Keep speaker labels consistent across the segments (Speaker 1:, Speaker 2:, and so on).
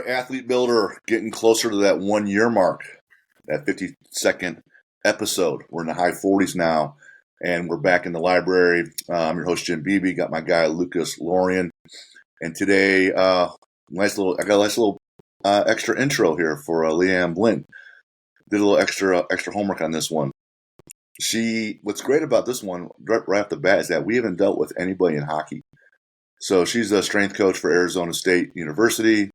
Speaker 1: right, Athlete Builder, getting closer to that 1 year mark, that 52nd episode. We're in the high 40s now, and we're back in the library. I'm your host, Jim Beebe. Got my guy, Lucas Lorian. And today, I got a nice little extra intro here for Liane Blyn. Did a little extra homework on this one. What's great about this one, right off the bat, is that we haven't dealt with anybody in hockey. So she's a strength coach for Arizona State University,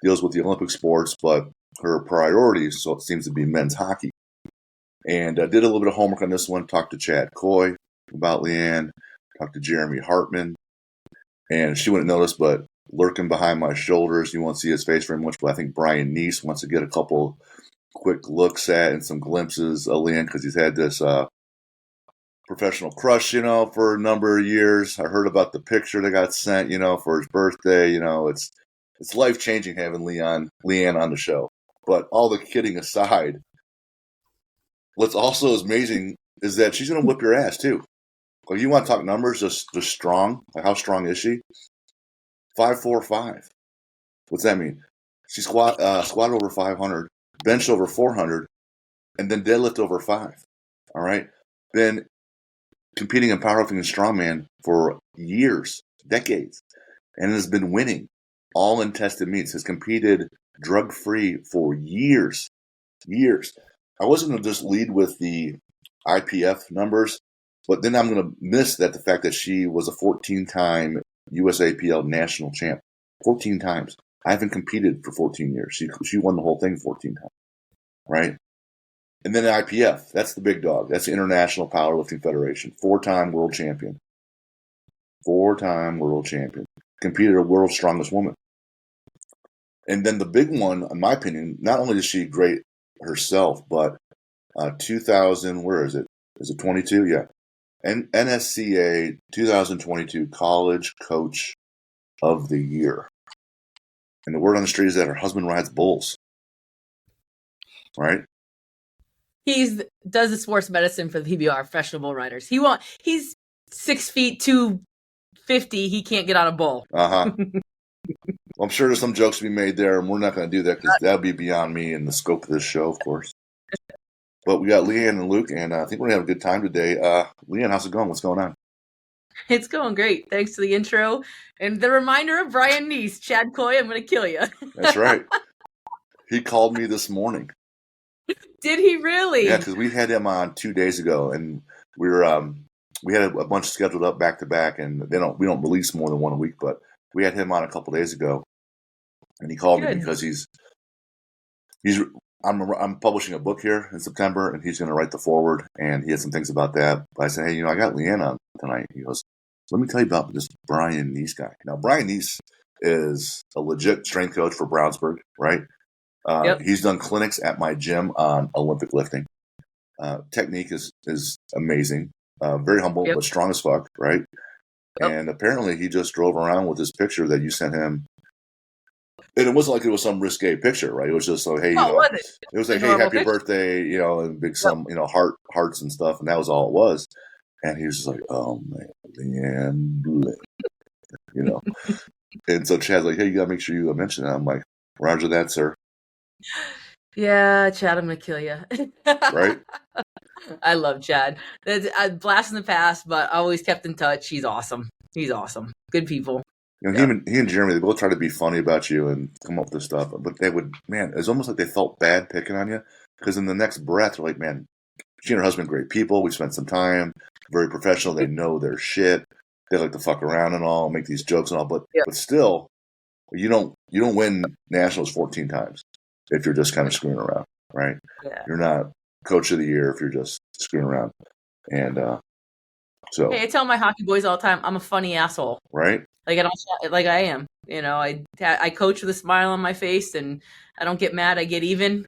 Speaker 1: deals with the Olympic sports, but her priorities, so it seems to be men's hockey. And did a little bit of homework on this one, talked to Chad Coy about Liane, talked to Jeremy Hartman, and she wouldn't notice, but lurking behind my shoulders, you won't see his face very much, but I think Brian Neese wants to get a couple quick looks at and some glimpses of Liane because he's had this professional crush, for a number of years. I heard about the picture that got sent, for his birthday. It's life-changing having Liane on the show. But all the kidding aside, what's also amazing is that she's going to whip your ass, too. If you want to talk numbers, just strong. Like, how strong is she? 5'4", What's that mean? She squatted over 500, benched over 400, and then deadlift over 5. All right? Been competing in powerlifting and strongman for years, decades, and has been winning all in tested meets. Has competed drug-free for years. I wasn't going to just lead with the IPF numbers, but then I'm going to miss the fact that she was a 14-time USAPL National Champ. 14 times. I haven't competed for 14 years. She won the whole thing 14 times, right? And then the IPF, that's the big dog. That's the International Powerlifting Federation. 4-time world champion. 4-time world champion. Competed a world's strongest woman. And then the big one, in my opinion, not only is she great herself, but 2000, where is it? Is it 22? Yeah. NSCA 2022 College Coach of the Year. And the word on the street is that her husband rides bulls. Right?
Speaker 2: He does the sports medicine for the PBR, professional bull riders. He's 6 feet 250. He can't get on a bull.
Speaker 1: Well, I'm sure there's some jokes to be made there, and we're not going to do that because that would be beyond me and the scope of this show, of course. But we got Liane and Luke, and I think we're going to have a good time today. Liane, how's it going? What's going on?
Speaker 2: It's going great. Thanks to the intro and the reminder of Brian Neese. Chad Coy, I'm going to kill you.
Speaker 1: That's right. He called me this morning.
Speaker 2: Did he really?
Speaker 1: Yeah, because we had him on 2 days ago, and we had a bunch scheduled up back to back, and we don't release more than one a week, but we had him on a couple days ago, and he called me because I'm publishing a book here in September, and he's going to write the foreword, and he had some things about that. But I said, hey, I got Liane on tonight. He goes, let me tell you about this Brian Neese guy. Now, Brian Neese is a legit strength coach for Brownsburg, right? Yep. He's done clinics at my gym on Olympic lifting. Technique is amazing. Very humble, but strong as fuck, right? Yep. And apparently he just drove around with this picture that you sent him. And it wasn't like it was some risque picture, right? It was just like, hey, it was like, hey, happy birthday, and big hearts and stuff, and that was all it was. And he was just like, oh man, Liane Blyn, And so Chad's like, hey, you gotta make sure you mention that. I'm like, Roger that, sir.
Speaker 2: Yeah, Chad, I'm gonna kill you.
Speaker 1: Right?
Speaker 2: I love Chad. Blast in the past, but always kept in touch. He's awesome. Good people.
Speaker 1: He and Jeremy, they both try to be funny about you and come up with this stuff, but they would, man, it's almost like they felt bad picking on you because in the next breath, they're like, man, she and her husband, great people. We spent some time, very professional. They know their shit. They like to fuck around and all, make these jokes and all, but still, you don't win nationals 14 times if you're just kind of screwing around, right?
Speaker 2: Yeah.
Speaker 1: You're not coach of the year if you're just screwing around, and so.
Speaker 2: Hey, I tell my hockey boys all the time, I'm a funny asshole,
Speaker 1: right?
Speaker 2: Like I am, I coach with a smile on my face, and I don't get mad. I get even.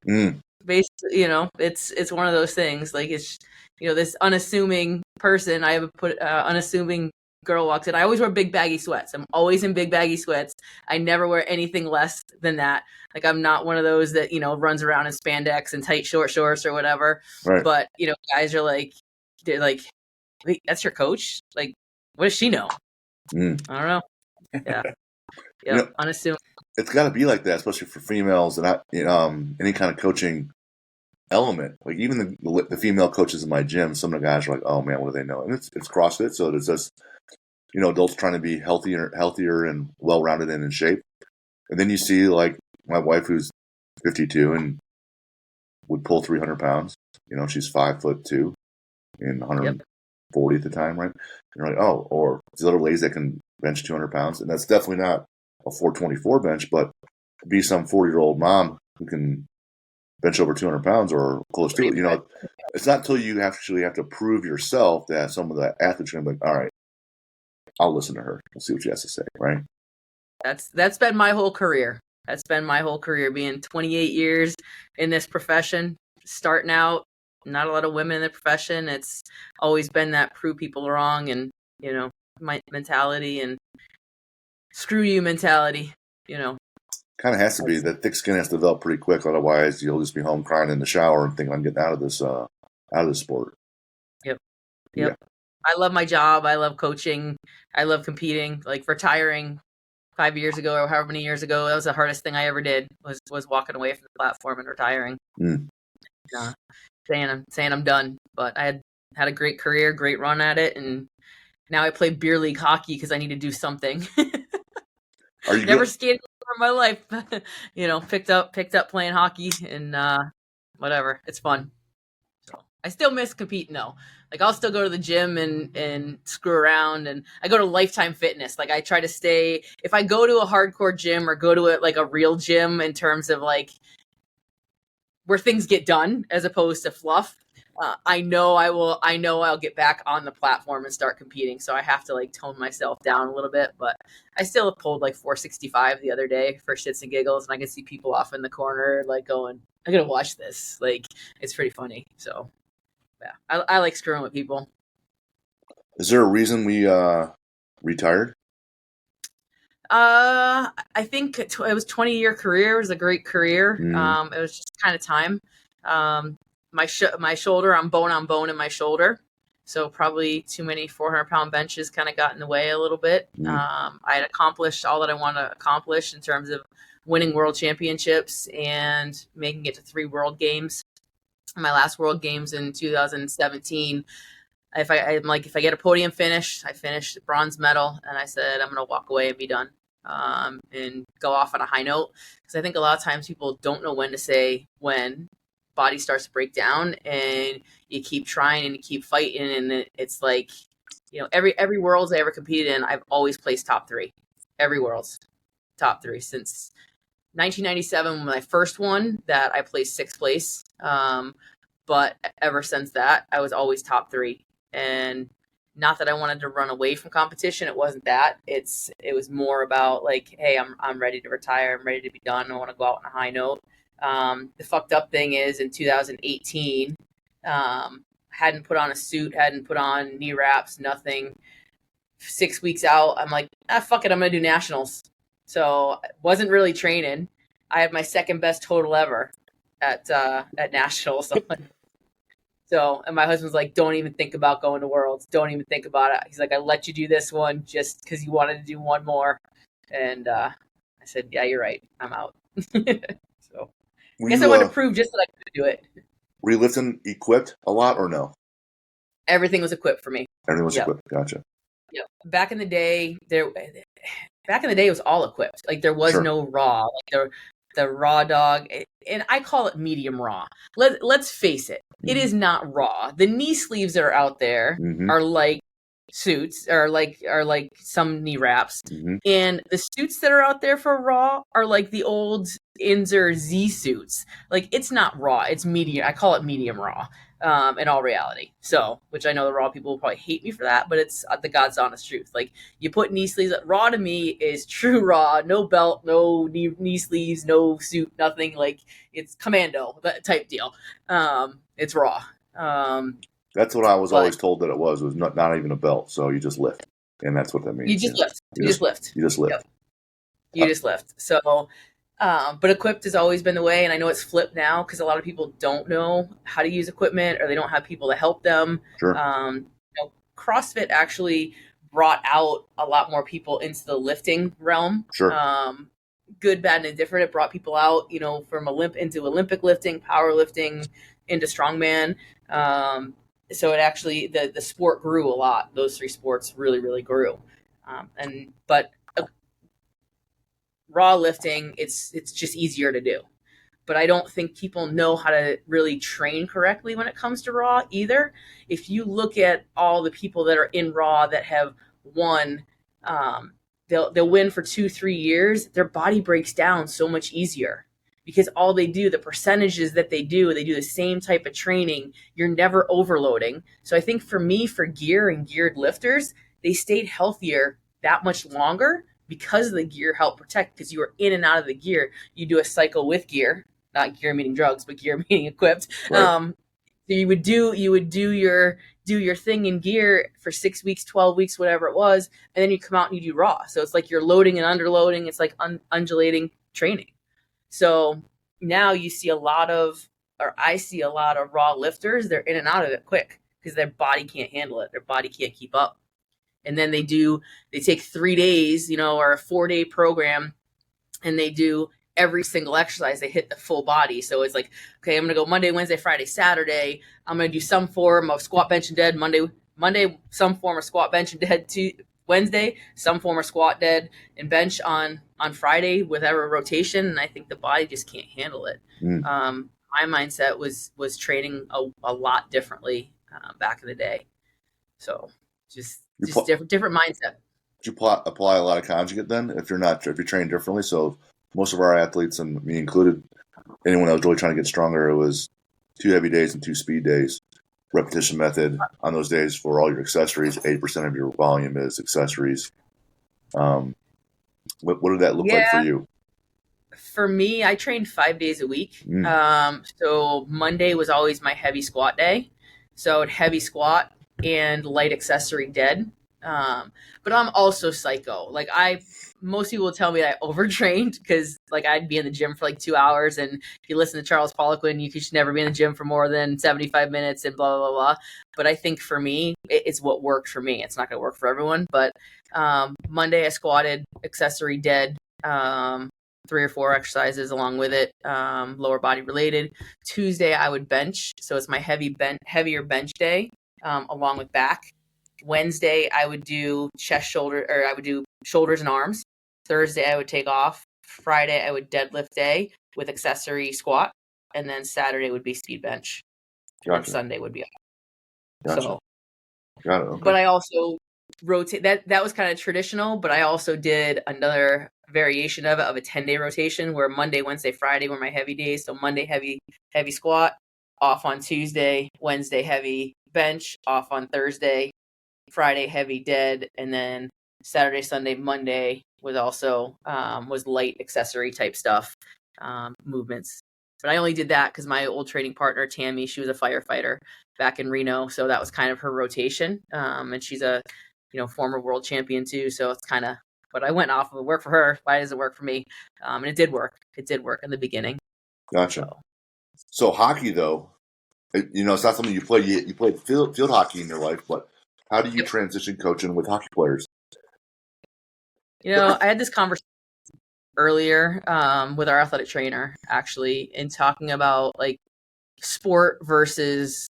Speaker 2: Basically, it's one of those things. Like it's, this unassuming person. I have unassuming girl walks in. I always wear big baggy sweats. I'm always in big baggy sweats. I never wear anything less than that. Like I'm not one of those that runs around in spandex and tight short shorts or whatever.
Speaker 1: Right.
Speaker 2: But guys are like, they're like, wait, that's your coach? Like, what does she know? I don't know. Yeah. Yep. Unassuming.
Speaker 1: It's got to be like that, especially for females and any kind of coaching element. Like even the female coaches in my gym, some of the guys are like, "Oh man, what do they know?" And it's CrossFit, so it's just adults trying to be healthier and well rounded and in shape. And then you see like my wife, who's 52 and would pull 300 pounds. She's 5'2" and 140 at the time, right? And you're like, oh, or these other ladies that can bench 200 pounds, and that's definitely not a 424 bench, but be some 40-year-old mom who can bench over 200 pounds or close to it. It's not until you actually have to prove yourself that some of the athletes are going to be like, all right, I'll listen to her. We'll see what she has to say, right?
Speaker 2: That's been my whole career. That's been my whole career, being 28 years in this profession, starting out, not a lot of women in the profession. It's always been that prove people wrong and, my mentality and screw you mentality,
Speaker 1: Kind of has to be. That thick skin has to develop pretty quick. Otherwise, you'll just be home crying in the shower and thinking, I'm getting out of this sport.
Speaker 2: Yep. Yeah. I love my job. I love coaching. I love competing. Like retiring 5 years ago or however many years ago, that was the hardest thing I ever did was walking away from the platform and retiring. Saying I'm done. But I had a great career, great run at it, and now I play beer league hockey because I need to do something.
Speaker 1: Are you
Speaker 2: never skated in my life? Picked up playing hockey and whatever. It's fun. So I still miss competing though. Like I'll still go to the gym and screw around, and I go to Lifetime Fitness. Like I try to stay. If I go to a hardcore gym or go to a real gym in terms of like where things get done as opposed to fluff, I know I'll get back on the platform and start competing. So I have to like tone myself down a little bit, but I still pulled like 465 the other day for shits and giggles. And I can see people off in the corner, like going, I'm going to watch this. Like it's pretty funny. So yeah, I like screwing with people.
Speaker 1: Is there a reason we retired?
Speaker 2: I think it was 20-year career. It was a great career. It was just kind of time. My shoulder, I'm bone in my shoulder. So probably too many 400-pound benches kind of got in the way a little bit. I had accomplished all that I want to accomplish in terms of winning world championships and making it to 3 world games. My last world games in 2017, if I get a podium finish, I finished bronze medal, and I said I'm going to walk away and be done, and go off on a high note, because I think a lot of times people don't know when to say when. Body starts to break down, and you keep trying and you keep fighting, and it's like, every worlds I ever competed in, I've always placed top 3. Every worlds top 3 since 1997 when I first won that, I placed 6th place. But ever since that, I was always top 3. And not that I wanted to run away from competition. It wasn't that. It was more about like, hey, I'm ready to retire. I'm ready to be done. I want to go out on a high note. The fucked up thing is in 2018, hadn't put on a suit, hadn't put on knee wraps, nothing. 6 weeks out, I'm like, fuck it, I'm going to do nationals. So wasn't really training. I had my second best total ever at nationals. So, and my husband's like, don't even think about going to worlds. Don't even think about it. He's like, I let you do this one just because you wanted to do one more. And I said, yeah, you're right. I'm out. So I guess I wanted to prove just that I could do it.
Speaker 1: Were you lifting equipped a lot or no?
Speaker 2: Everything was equipped for me.
Speaker 1: Everything was equipped. Gotcha.
Speaker 2: Yeah. Back in the day, it was all equipped. Like there was no raw. Like the raw dog, and I call it medium raw. Let's face it, it is not raw. The knee sleeves that are out there are like suits, are like some knee wraps, and the suits that are out there for raw are like the old Inzer Z suits. Like it's not raw, it's medium. I call it medium raw. In all reality. So, which I know the raw people will probably hate me for that, but it's the God's honest truth. Like you put knee sleeves, raw to me is true raw, no belt, no knee sleeves, no suit, nothing. Like it's commando type deal. It's raw.
Speaker 1: That's what I was always told that it was not even a belt. So you just lift, and that's what that means.
Speaker 2: You just lift. You just lift.
Speaker 1: You just lift.
Speaker 2: Yep. You just lift. So, but equipped has always been the way, and I know it's flipped now because a lot of people don't know how to use equipment or they don't have people to help them.
Speaker 1: Sure.
Speaker 2: CrossFit actually brought out a lot more people into the lifting realm.
Speaker 1: Sure.
Speaker 2: Good, bad, and indifferent. It brought people out, from into Olympic lifting, powerlifting, into strongman. So it actually, the sport grew a lot. Those three sports really, really grew. But raw lifting, it's just easier to do. But I don't think people know how to really train correctly when it comes to raw either. If you look at all the people that are in raw that have won, they'll win for 2-3 years. Their body breaks down so much easier because all they do, the percentages that they do the same type of training. You're never overloading. So I think for me, for gear and geared lifters, they stayed healthier that much longer because the gear helped protect, because you were in and out of the gear. You do a cycle with gear. Not gear meaning drugs, but gear meaning equipped. Right. So you would do your thing in gear for 6 weeks, 12 weeks, whatever it was, and then you come out and you do raw. So it's like you're loading and underloading. It's like undulating training. So now I see a lot of raw lifters. They're in and out of it quick because their body can't handle it. Their body can't keep up. And then they take 3 days, or a 4-day program, and they do every single exercise. They hit the full body. So it's like, okay, I'm going to go Monday, Wednesday, Friday, Saturday. I'm going to do some form of squat, bench, and dead. Monday, some form of squat, bench, and dead. Wednesday, some form of squat, dead, and bench on Friday with every rotation. And I think the body just can't handle it. My mindset was training a lot differently back in the day. So just different mindset.
Speaker 1: Do you apply a lot of conjugate then if you're trained differently? So most of our athletes, and me included, anyone that was really trying to get stronger, it was 2 heavy days and 2 speed days. Repetition method on those days for all your accessories. 80% of your volume is accessories. What did that look like for you?
Speaker 2: For me, I trained 5 days a week. So Monday was always my heavy squat day. So heavy squat and light accessory dead. But I'm also psycho. Like most people will tell me that I overtrained because I'd be in the gym for 2 hours, and if you listen to Charles Poliquin, you should never be in the gym for more than 75 minutes and blah, blah, blah. But I think for me, it's what worked for me. It's not going to work for everyone, but Monday I squatted accessory dead, 3 or 4 exercises along with it, lower body related. Tuesday I would bench. So it's my heavier bench day, along with back. Wednesday, I would do I would do shoulders and arms. Thursday, I would take off. Friday, I would deadlift day with accessory squat. And then Saturday would be speed bench. Gotcha. And Sunday would be off.
Speaker 1: Gotcha.
Speaker 2: So,
Speaker 1: got it. Okay.
Speaker 2: But I also rotate. That was kind of traditional, but I also did another variation of it, of a 10-day rotation where Monday, Wednesday, Friday were my heavy days. So Monday, heavy squat, off on Tuesday, Wednesday, heavy bench, off on Thursday, Friday heavy dead, and then Saturday, Sunday, Monday was also was light accessory type stuff, movements. But I only did that because my old training partner Tammy, she was a firefighter back in Reno, so that was kind of her rotation. And she's a former world champion too, so it's kind of what I went off of. It worked for her. Why does it work for me? And it did work. It did work in the beginning.
Speaker 1: Gotcha. So hockey though, it's not something you play. You played field hockey in your life, but how do you transition coaching with hockey players?
Speaker 2: I had this conversation earlier with our athletic trainer, actually, in talking about sport versus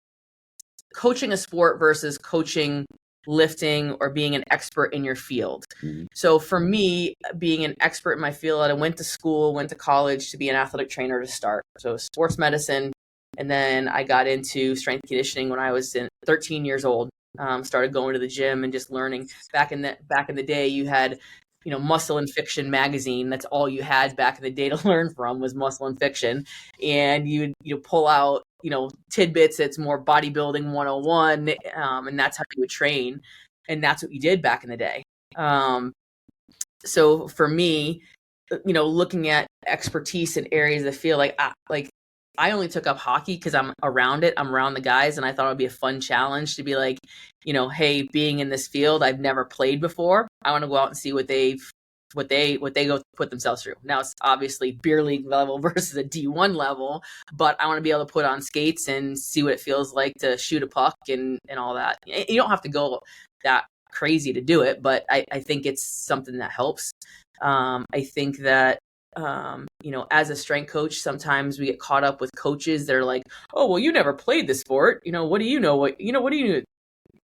Speaker 2: coaching a sport versus coaching lifting or being an expert in your field. Mm-hmm. So for me, being an expert in my field, I went to college to be an athletic trainer to start. So sports medicine. And then I got into strength conditioning when I was 13 years old. Started going to the gym and just learning. Back in the day, you had, Muscle and Fiction magazine. That's all you had back in the day to learn from was Muscle and Fiction. And you pull out, tidbits that's more bodybuilding 101. And that's how you would train. And that's what you did back in the day. So for me, looking at expertise in areas that feel I only took up hockey because I'm around it. I'm around the guys, and I thought it would be a fun challenge to be hey, being in this field, I've never played before. I want to go out and see what they go put themselves through. Now it's obviously beer league level versus a D1 level, but I want to be able to put on skates and see what it feels like to shoot a puck and all that. You don't have to go that crazy to do it, but I think it's something that helps. I think that, as a strength coach, sometimes we get caught up with coaches that are like, oh, well, you never played the sport. What do you know? What do you know?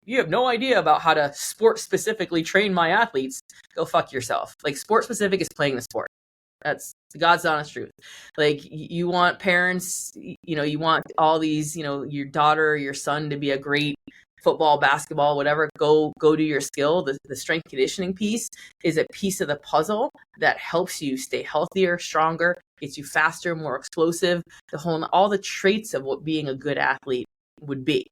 Speaker 2: You have no idea about how to sport specifically train my athletes. Go fuck yourself. Like, sport specific is playing the sport. That's God's honest truth. Like, you want parents, you want all these, your daughter or your son to be a great football, basketball, whatever. Go do your skill. The strength conditioning piece is a piece of the puzzle that helps you stay healthier, stronger, gets you faster, more explosive, all the traits of what being a good athlete would be.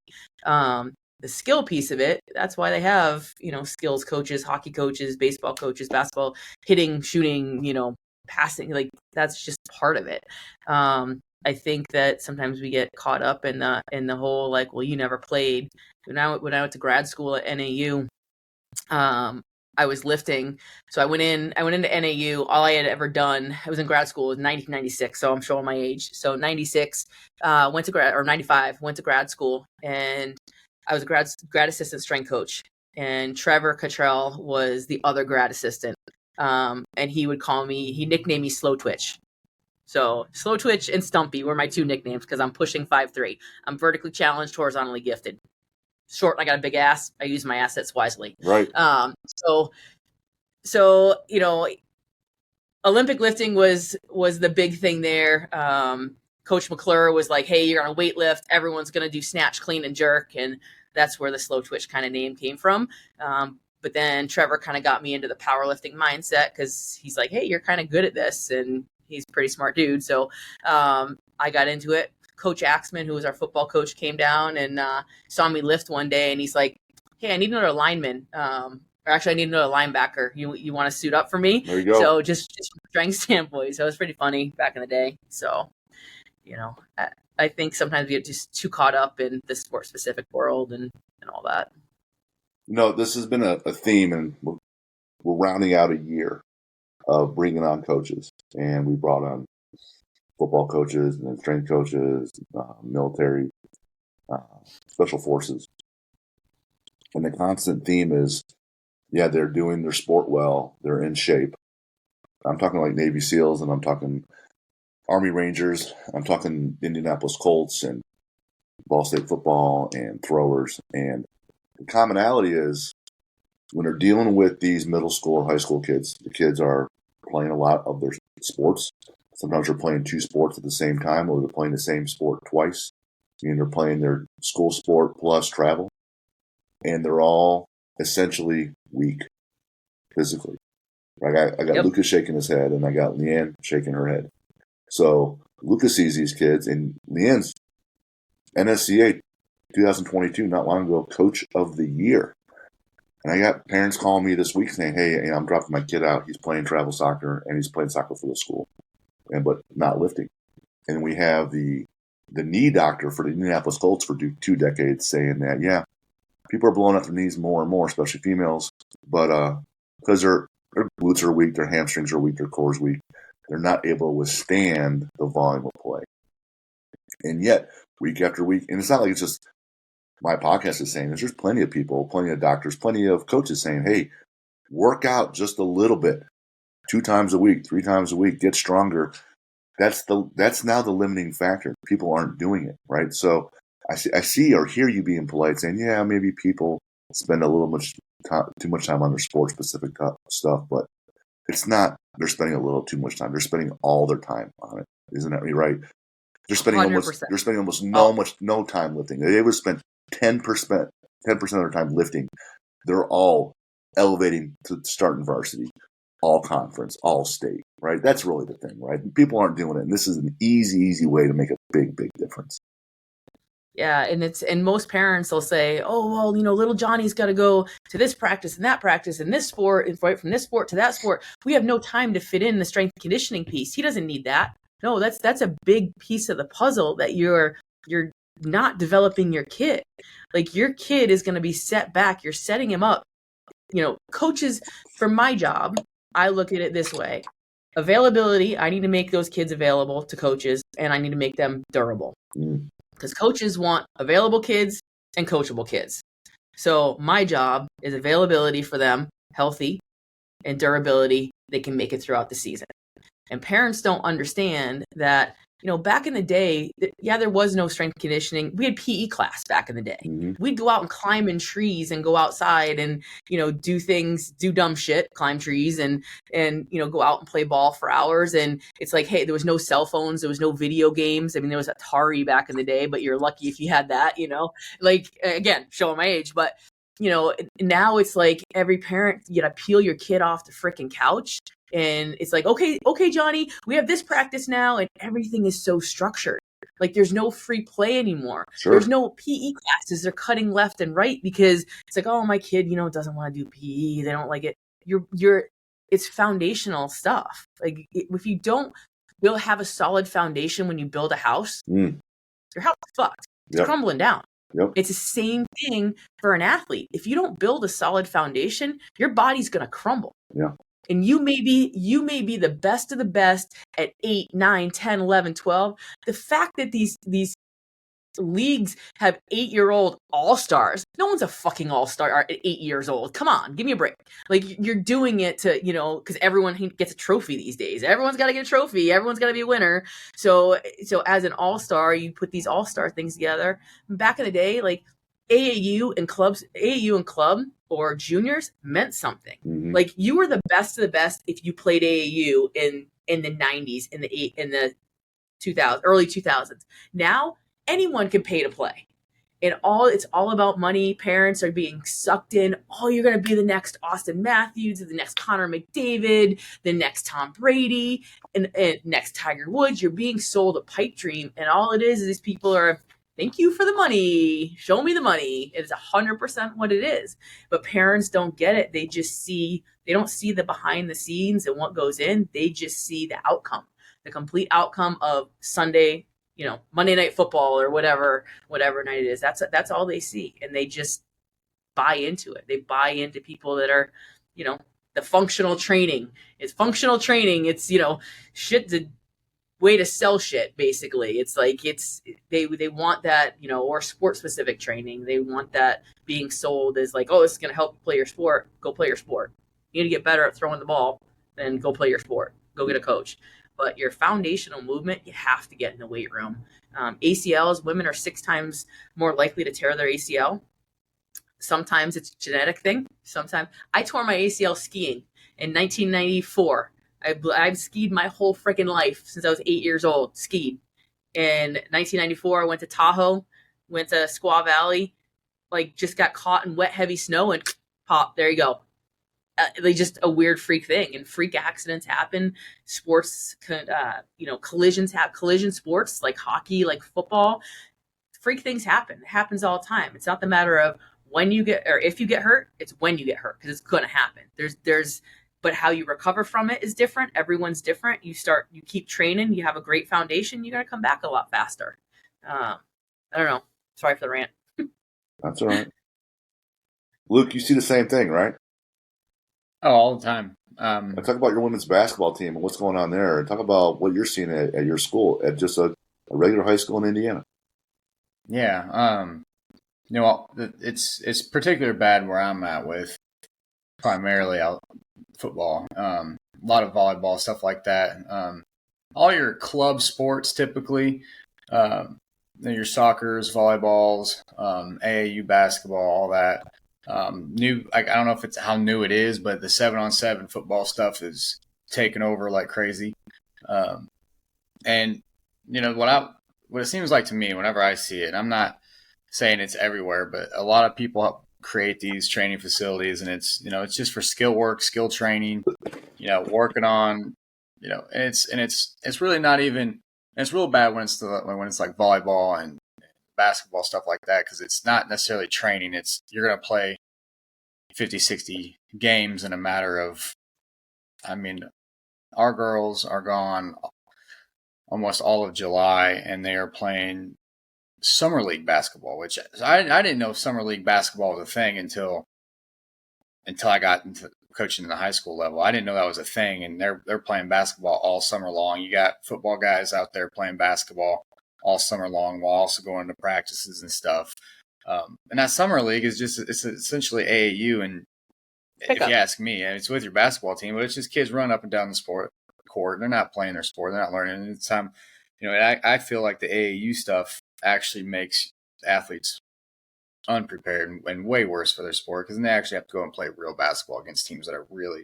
Speaker 2: The skill piece of it, that's why they have, skills coaches, hockey coaches, baseball coaches, basketball, hitting, shooting, passing. Like, that's just part of it. I think that sometimes we get caught up in the whole, like, well, you never played. When I went to grad school at NAU, I was lifting. So I went into NAU. All I had ever done, I was in grad school, it was 1996. So I'm showing my age. So 96, went to 95, went to grad school, and I was a grad assistant strength coach, and Trevor Cottrell was the other grad assistant. And he nicknamed me Slow Twitch. So Slow Twitch and Stumpy were my two nicknames because I'm pushing 5'3". I'm vertically challenged, horizontally gifted. Short, and I got a big ass. I use my assets wisely.
Speaker 1: Right.
Speaker 2: So Olympic lifting was the big thing there. Coach McClure was like, hey, you're going to weightlift. Everyone's going to do snatch, clean, and jerk. And that's where the Slow Twitch kind of name came from. But then Trevor kind of got me into the powerlifting mindset because he's like, hey, you're kind of good at this. And he's a pretty smart dude. So I got into it. Coach Axman, who was our football coach, came down and saw me lift one day. And he's like, hey, I need another lineman. Or actually, I need another linebacker. You want to suit up for me?
Speaker 1: There you go.
Speaker 2: So just from a strength standpoint. So it was pretty funny back in the day. So, I think sometimes we get just too caught up in the sport-specific world and all that.
Speaker 1: This has been a theme, and we're rounding out a year of bringing on coaches. And we brought on football coaches and then strength coaches, military, special forces. And the constant theme is, they're doing their sport well. They're in shape. I'm talking like Navy SEALs, and I'm talking Army Rangers. I'm talking Indianapolis Colts and Ball State football and throwers. And the commonality is when they're dealing with these middle school or high school kids, the kids are playing a lot of their sports. Sometimes they're playing two sports at the same time, or they're playing the same sport twice. And they're playing their school sport plus travel. And they're all essentially weak physically. I got
Speaker 2: Yep.
Speaker 1: Lucas shaking his head, and I got Liane shaking her head. So Lucas sees these kids, and Liane's NSCA 2022, not long ago, Coach of the Year. And I got parents calling me this week saying, hey, I'm dropping my kid out. He's playing travel soccer, and he's playing soccer for the school, but not lifting. And we have the knee doctor for the Indianapolis Colts for 2 decades saying that, people are blowing up their knees more and more, especially females, but because their glutes are weak, their hamstrings are weak, their core is weak, they're not able to withstand the volume of play. And yet, week after week, and it's not like it's just my podcast is saying this, there's plenty of people, plenty of doctors, plenty of coaches saying, hey, work out just a little bit, 2 times a week, 3 times a week, get stronger. That's now the limiting factor. People aren't doing it, right? So I see or hear you being polite, saying, maybe people spend too much time on their sport-specific stuff, but it's not. They're spending a little too much time. They're spending all their time on it. Isn't that right? They're spending
Speaker 2: 100%.
Speaker 1: almost no time lifting. They would spend 10% of their time lifting. They're all elevating to starting varsity, all conference, all state, right? That's really the thing, right? People aren't doing it, and this is an easy way to make a big difference.
Speaker 2: Yeah, and most parents will say, oh, well, little Johnny's got to go to this practice and that practice and this sport, and right from this sport to that sport. We have no time to fit in the strength and conditioning piece. He doesn't need that. No, that's a big piece of the puzzle that you're not developing your kid. Like, your kid is going to be set back. You're setting him up. Coaches, for my job, I look at it this way. Availability, I need to make those kids available to coaches, and I need to make them durable. Because coaches want available kids and coachable kids. So my job is availability for them, healthy, and durability. They can make it throughout the season. And parents don't understand that, back in the day, there was no strength conditioning. We had PE class back in the day.
Speaker 1: Mm-hmm.
Speaker 2: We'd go out and climb in trees and go outside and, do things, do dumb shit, climb trees and, go out and play ball for hours. And it's like, hey, there was no cell phones. There was no video games. I mean, there was Atari back in the day, but you're lucky if you had that, like, again, showing my age, but now it's like every parent, you gotta peel your kid off the freaking couch. And it's like, okay, Johnny, we have this practice now. And everything is so structured. Like there's no free play anymore.
Speaker 1: Sure.
Speaker 2: There's no PE classes. They're cutting left and right because it's like, oh, my kid, doesn't want to do PE. They don't like it. It's foundational stuff. Like if you don't have a solid foundation when you build a house, your house is fucked. It's crumbling down.
Speaker 1: Yep.
Speaker 2: It's the same thing for an athlete. If you don't build a solid foundation, your body's going to crumble.
Speaker 1: Yeah.
Speaker 2: And you may be the best of the best at 8, 9, 10, 11, 12. The fact that these leagues have 8-year-old all-stars. No one's a fucking all-star at 8 years old. Come on, give me a break. Like you're doing it to, because everyone gets a trophy these days. Everyone's got to get a trophy. Everyone's got to be a winner. So as an all-star, you put these all-star things together. Back in the day, like AAU and club or juniors meant something.
Speaker 1: Mm-hmm.
Speaker 2: Like you were the best of the best if you played AAU in the 90s, in the 2000s, early 2000s. Now anyone can pay to play. And it's all about money. Parents are being sucked in. Oh, you're going to be the next Austin Matthews, the next Connor McDavid, the next Tom Brady, and next Tiger Woods. You're being sold a pipe dream. And all it is people are, thank you for the money. Show me the money. It's 100% what it is. But parents don't get it. They don't see the behind the scenes and what goes in. They just see the outcome, the complete outcome of Sunday, Monday Night Football or whatever night it is. That's all they see. And they just buy into it. They buy into people that are, the functional training. It's functional training. It's, shit to way to sell shit, basically. It's like they want that, or sport specific training. They want that being sold as like, oh, this is gonna help you play your sport. Go play your sport. You need to get better at throwing the ball, then go play your sport. Go get a coach. But your foundational movement, you have to get in the weight room. ACLs, women are 6 times more likely to tear their ACL. Sometimes it's a genetic thing. Sometimes I tore my ACL skiing in 1994. I've skied my whole freaking life since I was 8 years old, skied. In 1994, I went to Tahoe, went to Squaw Valley, like just got caught in wet, heavy snow and pop, there you go. Like just a weird freak thing, and freak accidents happen. Sports, collisions have collision sports like hockey, like football. Freak things happen. It happens all the time. It's not the matter of when you get or if you get hurt. It's when you get hurt because it's going to happen. But how you recover from it is different. Everyone's different. You keep training. You have a great foundation. You're going to come back a lot faster. I don't know. Sorry for the rant.
Speaker 1: That's all right. Luke, you see the same thing, right?
Speaker 3: Oh, all the time.
Speaker 1: Talk about your women's basketball team and what's going on there. And talk about what you're seeing at your school, at just a regular high school in Indiana.
Speaker 3: Yeah. It's particularly bad where I'm at with primarily football. A lot of volleyball, stuff like that. All your club sports typically, your soccers, volleyballs, AAU basketball, all that. I don't know if it's how new it is, but the 7-on-7 football stuff is taken over like crazy. And what it seems like to me whenever I see it, I'm not saying it's everywhere, but a lot of people create these training facilities, and it's just for skill work, skill training, working on, and it's really not even. It's real bad when it's like volleyball and basketball stuff like that, because it's not necessarily training. It's you're going to play 50, 60 games in a matter of. I mean, our girls are gone almost all of July, and they are playing summer league basketball, which I didn't know summer league basketball was a thing until I got into coaching in the high school level. I didn't know that was a thing, and they're playing basketball all summer long. You got football guys out there playing basketball all summer long while also going to practices and stuff. And that summer league is it's essentially AAU. And if you ask me, and it's with your basketball team, but it's just kids running up and down the court. They're not playing their sport. They're not learning. And it's time, I feel like the AAU stuff actually makes athletes unprepared and way worse for their sport, because then they actually have to go and play real basketball against teams that are really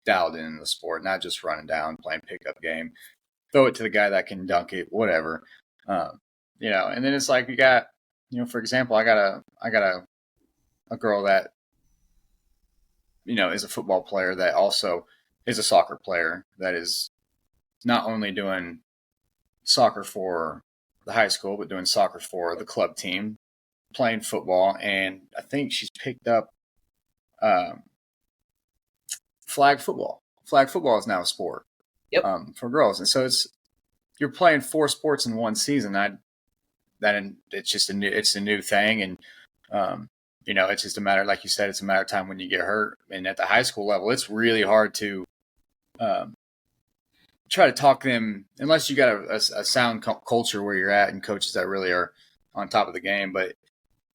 Speaker 3: dialed in the sport, not just running down, playing pickup game, throw it to the guy that can dunk it, whatever. And then it's like you got, for example, I got a girl that, is a football player that also is a soccer player that is not only doing soccer for the high school, but doing soccer for the club team, playing football. And I think she's picked up flag football. Flag football is now a sport for girls. And so you're playing 4 sports in one season. It's just it's a new thing. And, it's just a matter, like you said, it's a matter of time when you get hurt. And at the high school level, it's really hard to try to talk them, unless you got a sound culture where you're at and coaches that really are on top of the game. But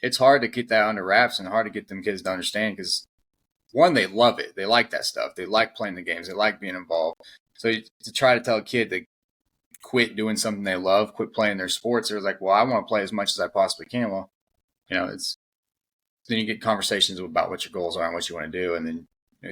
Speaker 3: it's hard to get that under wraps and hard to get them kids to understand, because one, they love it. They like that stuff. They like playing the games. They like being involved. So to try to tell a kid to quit doing something they love, quit playing their sports, they're like, well, I want to play as much as I possibly can. Well, then you get conversations about what your goals are and what you want to do. And then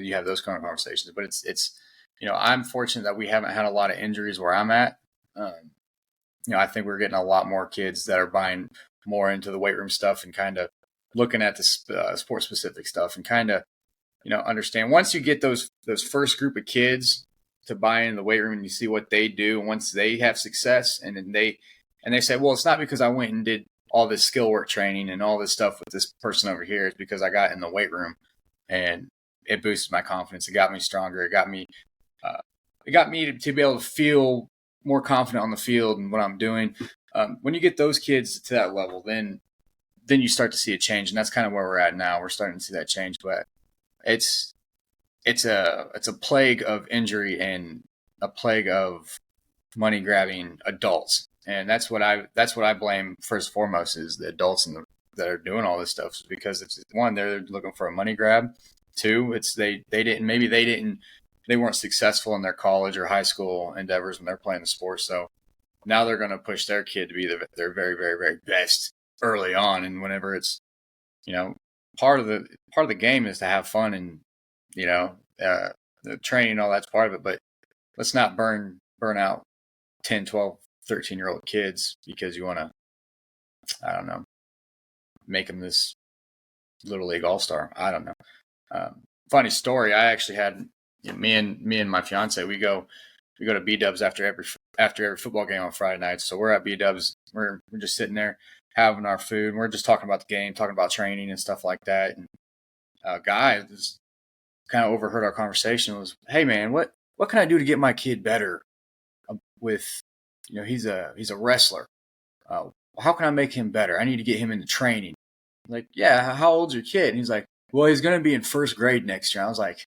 Speaker 3: you have those kind of conversations. But it's I'm fortunate that we haven't had a lot of injuries where I'm at. I think we're getting a lot more kids that are buying more into the weight room stuff and kind of looking at the sport specific stuff and kind of, understand, once you get those first group of kids to buy into the weight room and you see what they do, and once they have success and then they say, well, it's not because I went and did all this skill work training and all this stuff with this person over here, it's because I got in the weight room and it boosted my confidence. It got me stronger. It got me to be able to feel more confident on the field and what I'm doing. When you get those kids to that level, then you start to see a change. And that's kind of where we're at now. We're starting to see that change, but it's a plague of injury and a plague of money grabbing adults. And that's what I blame first and foremost, is the adults that are doing all this stuff, because it's, one, they're looking for a money grab. 2, it's they weren't successful in their college or high school endeavors when they're playing the sport. So now they're going to push their kid to be their very, very, very best early on. And whenever it's, part of the game is to have fun, and, the training and all that's part of it, but let's not burn out 10, 12, 13-year-old kids because you want to, I don't know, make them this little league all-star. I don't know. Funny story. I actually had, me and my fiance, we go to B-Dubs after every football game on Friday nights. So we're at B-Dubs. We're just sitting there having our food. And we're just talking about the game, talking about training and stuff like that. And a guy just kind of overheard our conversation. Was, hey man, what can I do to get my kid better? With, he's a wrestler. How can I make him better? I need to get him into training. I'm like, yeah, how old's your kid? And he's like, well, he's going to be in first grade next year. I was like,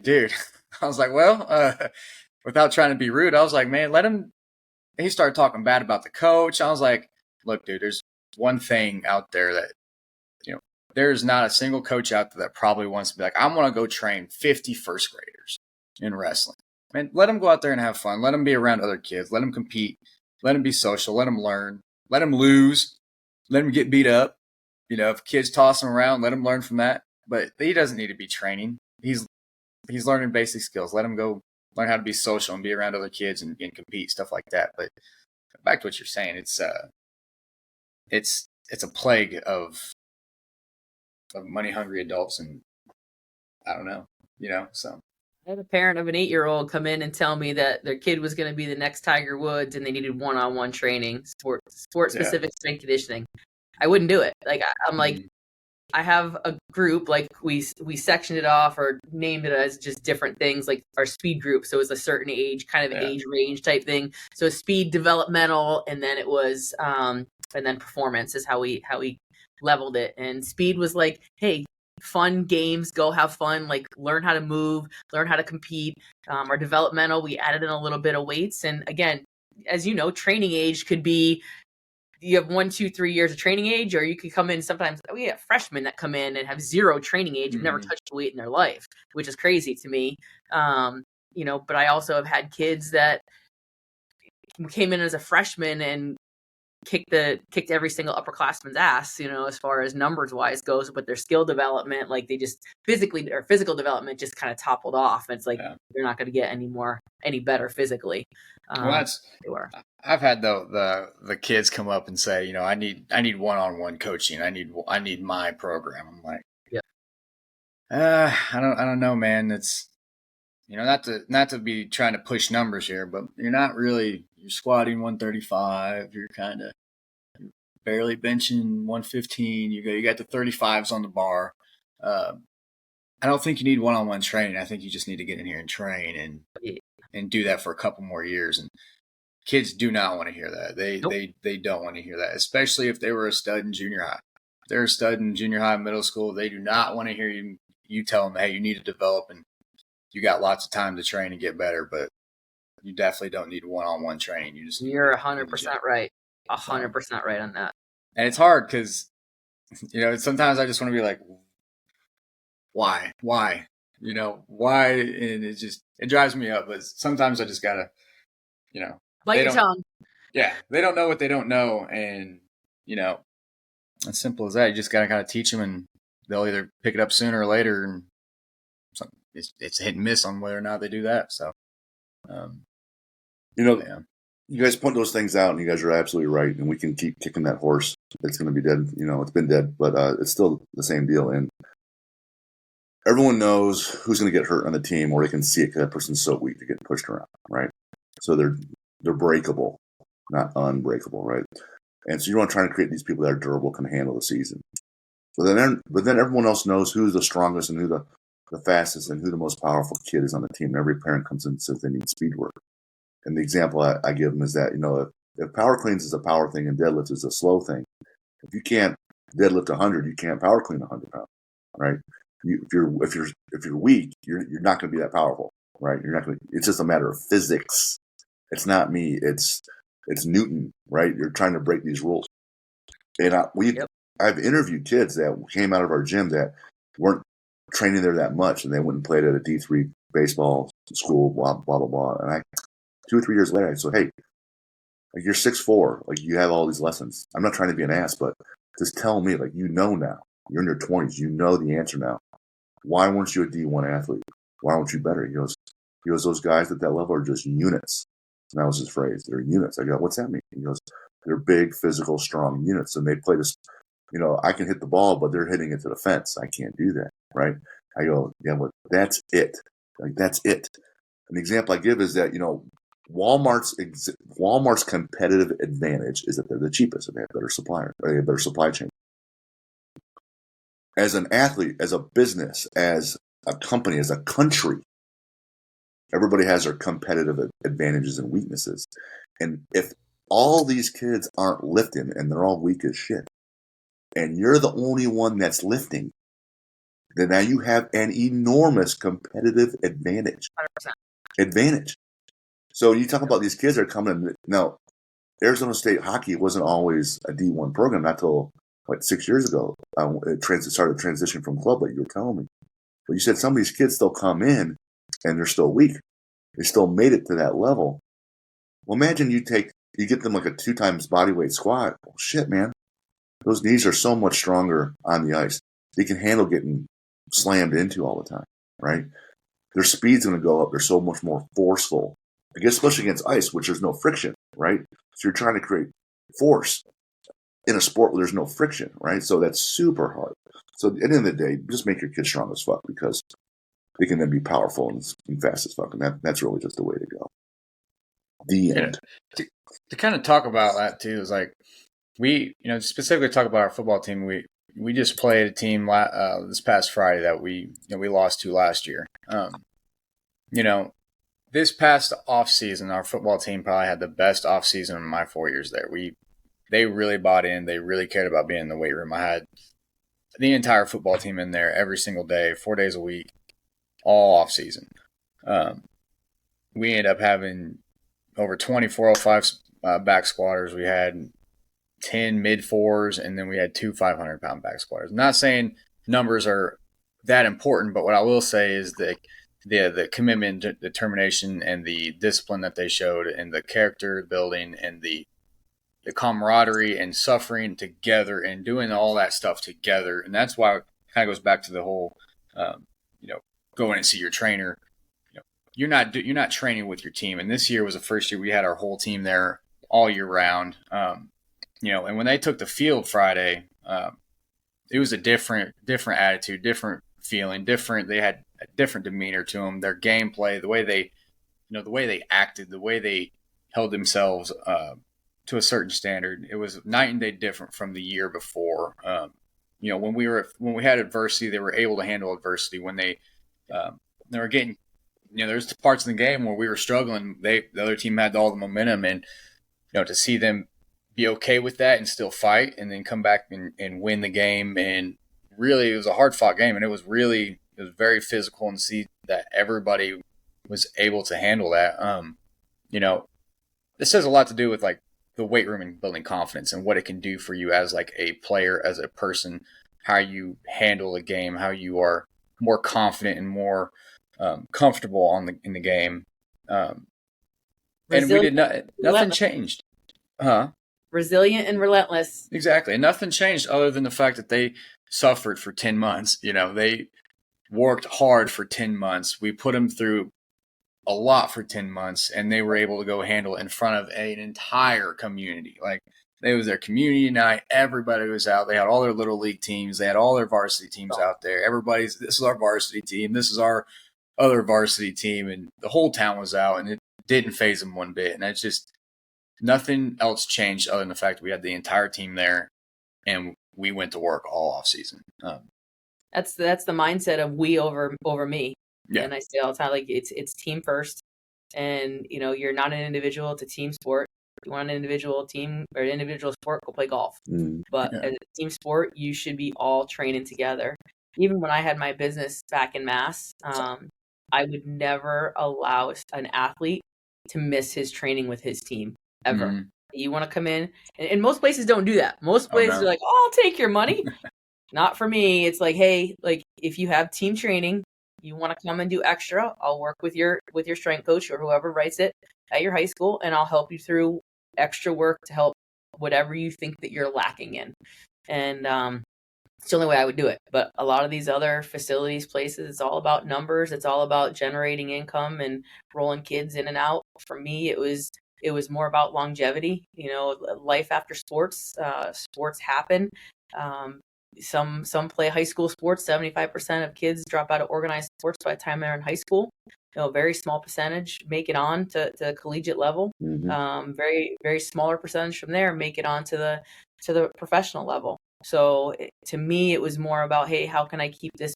Speaker 3: dude, well, without trying to be rude, I was like, man, let him. He started talking bad about the coach. I was like, look, dude, there's one thing out there that, there's not a single coach out there that probably wants to be like, I'm going to go train 50 first graders in wrestling. Man, let them go out there and have fun. Let them be around other kids. Let them compete. Let them be social. Let them learn. Let them lose. Let them get beat up. If kids toss him around, let him learn from that. But he doesn't need to be training. He's learning basic skills. Let him go learn how to be social and be around other kids and compete, stuff like that. But back to what you're saying, it's a plague of money hungry adults, and I don't know, so.
Speaker 2: I had a parent of an 8-year-old come in and tell me that their kid was going to be the next Tiger Woods and they needed one-on-one training, sport-specific strength conditioning. I wouldn't do it. Like, I'm like, I have a group, like we sectioned it off or named it as just different things, like our speed group. So it was a certain age, kind of age range type thing. So speed, developmental, and then it was, and then performance is how we leveled it. And speed was like, hey, fun games, go have fun, like learn how to move, learn how to compete. Our developmental, we added in a little bit of weights. And again, as you know, training age could be you have 1, 2, 3 years of training age, or you could come in sometimes. We have freshmen that come in and have 0 training age, have never touched a weight in their life, which is crazy to me. But I also have had kids that came in as a freshman and kicked every single upperclassman's ass, as far as numbers wise goes, but their skill development, like they just physical development just kind of toppled off. It's like they're not going to get any better physically.
Speaker 3: I've had the kids come up and say, I need one-on-one coaching. I need my program. I'm like, I don't know, man. It's, not to be trying to push numbers here, but you're squatting 135. You're barely benching 115. You got the 35s on the bar. I don't think you need one-on-one training. I think you just need to get in here and train and do that for a couple more years. And kids do not want to hear that. They don't want to hear that, especially if they were a stud in junior high. If they're a stud in junior high, middle school, they do not want to hear you tell them, hey, you need to develop and you got lots of time to train and get better, but you definitely don't need one-on-one training.
Speaker 2: You're 100% right. 100% right on that.
Speaker 3: And it's hard because, sometimes I just want to be like, why? Why? Why? And it drives me up. But sometimes I just gotta,
Speaker 2: bite your tongue.
Speaker 3: Yeah, they don't know what they don't know, and as simple as that. You just gotta kind of teach them, and they'll either pick it up sooner or later. And it's hit and miss on whether or not they do that. So,
Speaker 1: you guys point those things out, and you guys are absolutely right. And we can keep kicking that horse. It's going to be dead. It's been dead, but it's still the same deal. And everyone knows who's going to get hurt on the team, or they can see it because that person's so weak to get pushed around, right? So they're breakable, not unbreakable, right? And so you want to try to create these people that are durable, can handle the season. But then everyone else knows who's the strongest and who the fastest and who the most powerful kid is on the team. And every parent comes in and says they need speed work. And the example I give them is that, if power cleans is a power thing and deadlift is a slow thing, if you can't deadlift 100, you can't power clean 100 pounds, right? If you're weak, you're not going to be that powerful, right? You're not going to. It's just a matter of physics. It's not me. It's Newton, right? You're trying to break these rules. And I've interviewed kids that came out of our gym that weren't training there that much, and they went and played at a D3 baseball school, blah blah blah blah. And 2 or 3 years later, I said, hey, like you're 6'4", like you have all these lessons. I'm not trying to be an ass, but just tell me, like now. You're in your 20s. You know the answer now. Why weren't you a D1 athlete? Why weren't you better? He goes, those guys at that level are just units. And that was his phrase. They're units. I go, what's that mean? He goes, they're big, physical, strong units. And they play this, I can hit the ball, but they're hitting it to the fence. I can't do that, right? I go, yeah, well, that's it. Like, that's it. An example I give is that, Walmart's competitive advantage is that they're the cheapest and they have better supplier, or they have better supply chain. As an athlete, as a business, as a company, as a country, everybody has their competitive advantages and weaknesses. And if all these kids aren't lifting and they're all weak as shit, and you're the only one that's lifting, then now you have an enormous competitive advantage.
Speaker 2: 100%.
Speaker 1: So you talk about these kids that are coming in. Now, Arizona State hockey wasn't always a D1 program, not till 6 years ago. It started to transition from club, like you were telling me. But you said some of these kids still come in and they're still weak. They still made it to that level. Well, imagine you get them like a 2 times body weight squat. Well, shit, man. Those knees are so much stronger on the ice. They can handle getting slammed into all the time, right? Their speed's going to go up. They're so much more forceful. I guess especially against ice, which there's no friction, right? So you're trying to create force in a sport where there's no friction, right? So that's super hard. So at the end of the day, just make your kids strong as fuck, because they can then be powerful and fast as fuck. And that's really just the way to go. The end.
Speaker 3: To kind of talk about that too is like, we, specifically talk about our football team. We just played a team this past Friday that we lost to last year. This past off season, our football team probably had the best off season in my 4 years there. They really bought in. They really cared about being in the weight room. I had the entire football team in there every single day, 4 days a week, all off season. We ended up having over 20 405 back squatters. We had 10 mid fours, and then we had 2 500-pound back squatters. I'm not saying numbers are that important, but what I will say is that the commitment, determination, and the discipline that they showed, and the character building, and the camaraderie and suffering together, and doing all that stuff together, and that's why it kind of goes back to the whole, go in and see your trainer. You're not training with your team, and this year was the first year we had our whole team there all year round. And when they took the field Friday, it was a different attitude, different feeling, different. They had a different demeanor to them. Their gameplay, the way they acted, the way they held themselves to a certain standard, it was night and day different from the year before. When we had adversity, they were able to handle adversity. When they were getting, there's parts in the game where we were struggling. The other team had all the momentum, and to see them be okay with that and still fight, and then come back and win the game. And really, it was a hard fought game, and it was very physical, and see that everybody was able to handle that. This has a lot to do with like the weight room and building confidence, and what it can do for you as like a player, as a person, how you handle a game, how you are more confident and more comfortable in the game. And we did nothing changed.
Speaker 2: Resilient and relentless.
Speaker 3: Exactly. And nothing changed other than the fact that they suffered for 10 months. They worked hard for 10 months. We put them through a lot for 10 months, and they were able to go handle it in front of an entire community. Like, it was their community night. Everybody was out. They had all their little league teams. They had all their varsity teams out there. This is our varsity team. This is our other varsity team. And the whole town was out, and it didn't faze them one bit. And it's just, nothing else changed other than the fact that we had the entire team there, and we went to work all off season.
Speaker 2: That's the mindset of we over me.
Speaker 3: Yeah.
Speaker 2: And I say all the time, like, it's team first, and you're not an individual. It's a team sport. If you want an individual team or an individual sport, go play golf. But as a team sport, you should be all training together. Even when I had my business back in Mass, I would never allow an athlete to miss his training with his team. Ever. You want to come in, and most places don't do that. Most places are like, "Oh, I'll take your money." Not for me. It's like, hey, like, if you have team training, you want to come and do extra, I'll work with your strength coach or whoever writes it at your high school, and I'll help you through extra work to help whatever you think that you're lacking in. And it's the only way I would do it. But a lot of these other facilities, places, it's all about numbers. It's all about generating income and rolling kids in and out. For me, it was more about longevity, life after sports. Sports happen. Some play high school sports. 75% of kids drop out of organized sports by the time they're in high school. A very small percentage make it on to collegiate level. Very, very smaller percentage from there make it on to the professional level. So to me, it was more about, hey, how can I keep this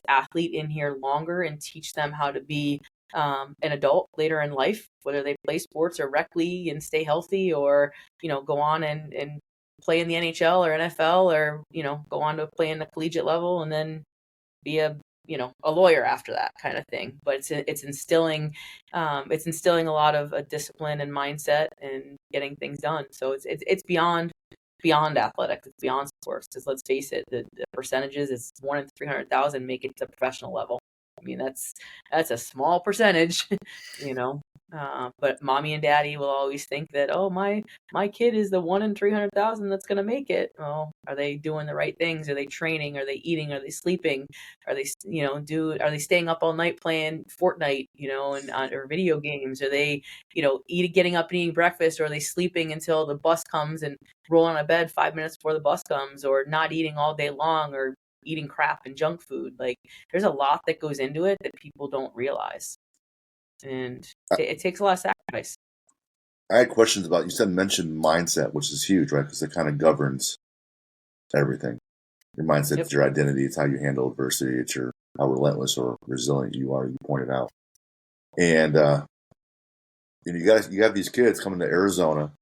Speaker 2: athlete in here longer and teach them how to be an adult later in life, whether they play sports or rec league and stay healthy, or go on and play in the NHL or NFL, or go on to play in the collegiate level and then be a lawyer after that kind of thing. But it's instilling a lot of discipline and mindset and getting things done. So it's beyond athletics. It's beyond sports. Because let's face it, the percentages, it's 1 in 300,000 make it to professional level. I mean, that's a small percentage, but mommy and daddy will always think that, oh, my kid is the 1 in 300,000 that's going to make it. Well, are they doing the right things? Are they training? Are they eating? Are they sleeping? Are they, are they staying up all night playing Fortnite, or video games? Are they, getting up and eating breakfast? Or are they sleeping until the bus comes and rolling out of bed 5 minutes before the bus comes, or not eating all day long, or eating crap and junk food? Like, there's a lot that goes into it that people don't realize, and it takes a lot of sacrifice.
Speaker 1: I had questions about, you mentioned mindset, which is huge, right? Because it kind of governs everything. Your mindset is your identity. It's how you handle adversity. It's how relentless or resilient you are. You pointed out, and you have these kids coming to Arizona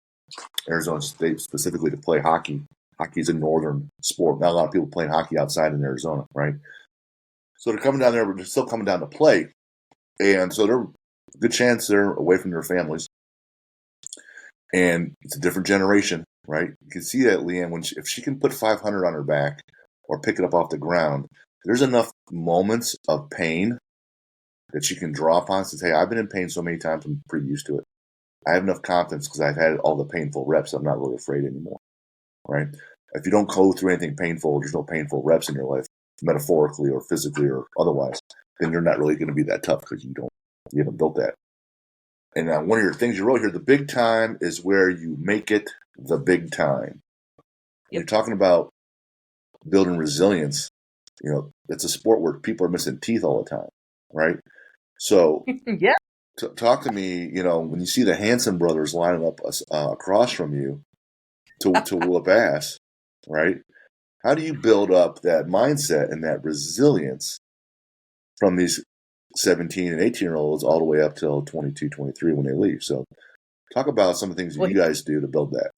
Speaker 1: State specifically to play hockey. Hockey's a northern sport. Not a lot of people playing hockey outside in Arizona, right? So they're coming down there, but they're still coming down to play. And so they're good chance they're away from their families. And it's a different generation, right? You can see that Liane, if she can put 500 on her back or pick it up off the ground, there's enough moments of pain that she can draw upon and say, hey, I've been in pain so many times, I'm pretty used to it. I have enough confidence because I've had all the painful reps. I'm not really afraid anymore, right? If you don't go through anything painful, there's no painful reps in your life, metaphorically or physically or otherwise, then you're not really going to be that tough because you haven't built that. And one of your things you wrote here, the big time is where you make it the big time. Yep. You're talking about building resilience. It's a sport where people are missing teeth all the time, right? So
Speaker 2: yeah.
Speaker 1: Talk to me, when you see the Hanson brothers lining up across from you to whoop ass, right? How do you build up that mindset and that resilience from these 17 and 18-year-olds all the way up till 22, 23 when they leave? So talk about some of the things that you guys do to build that.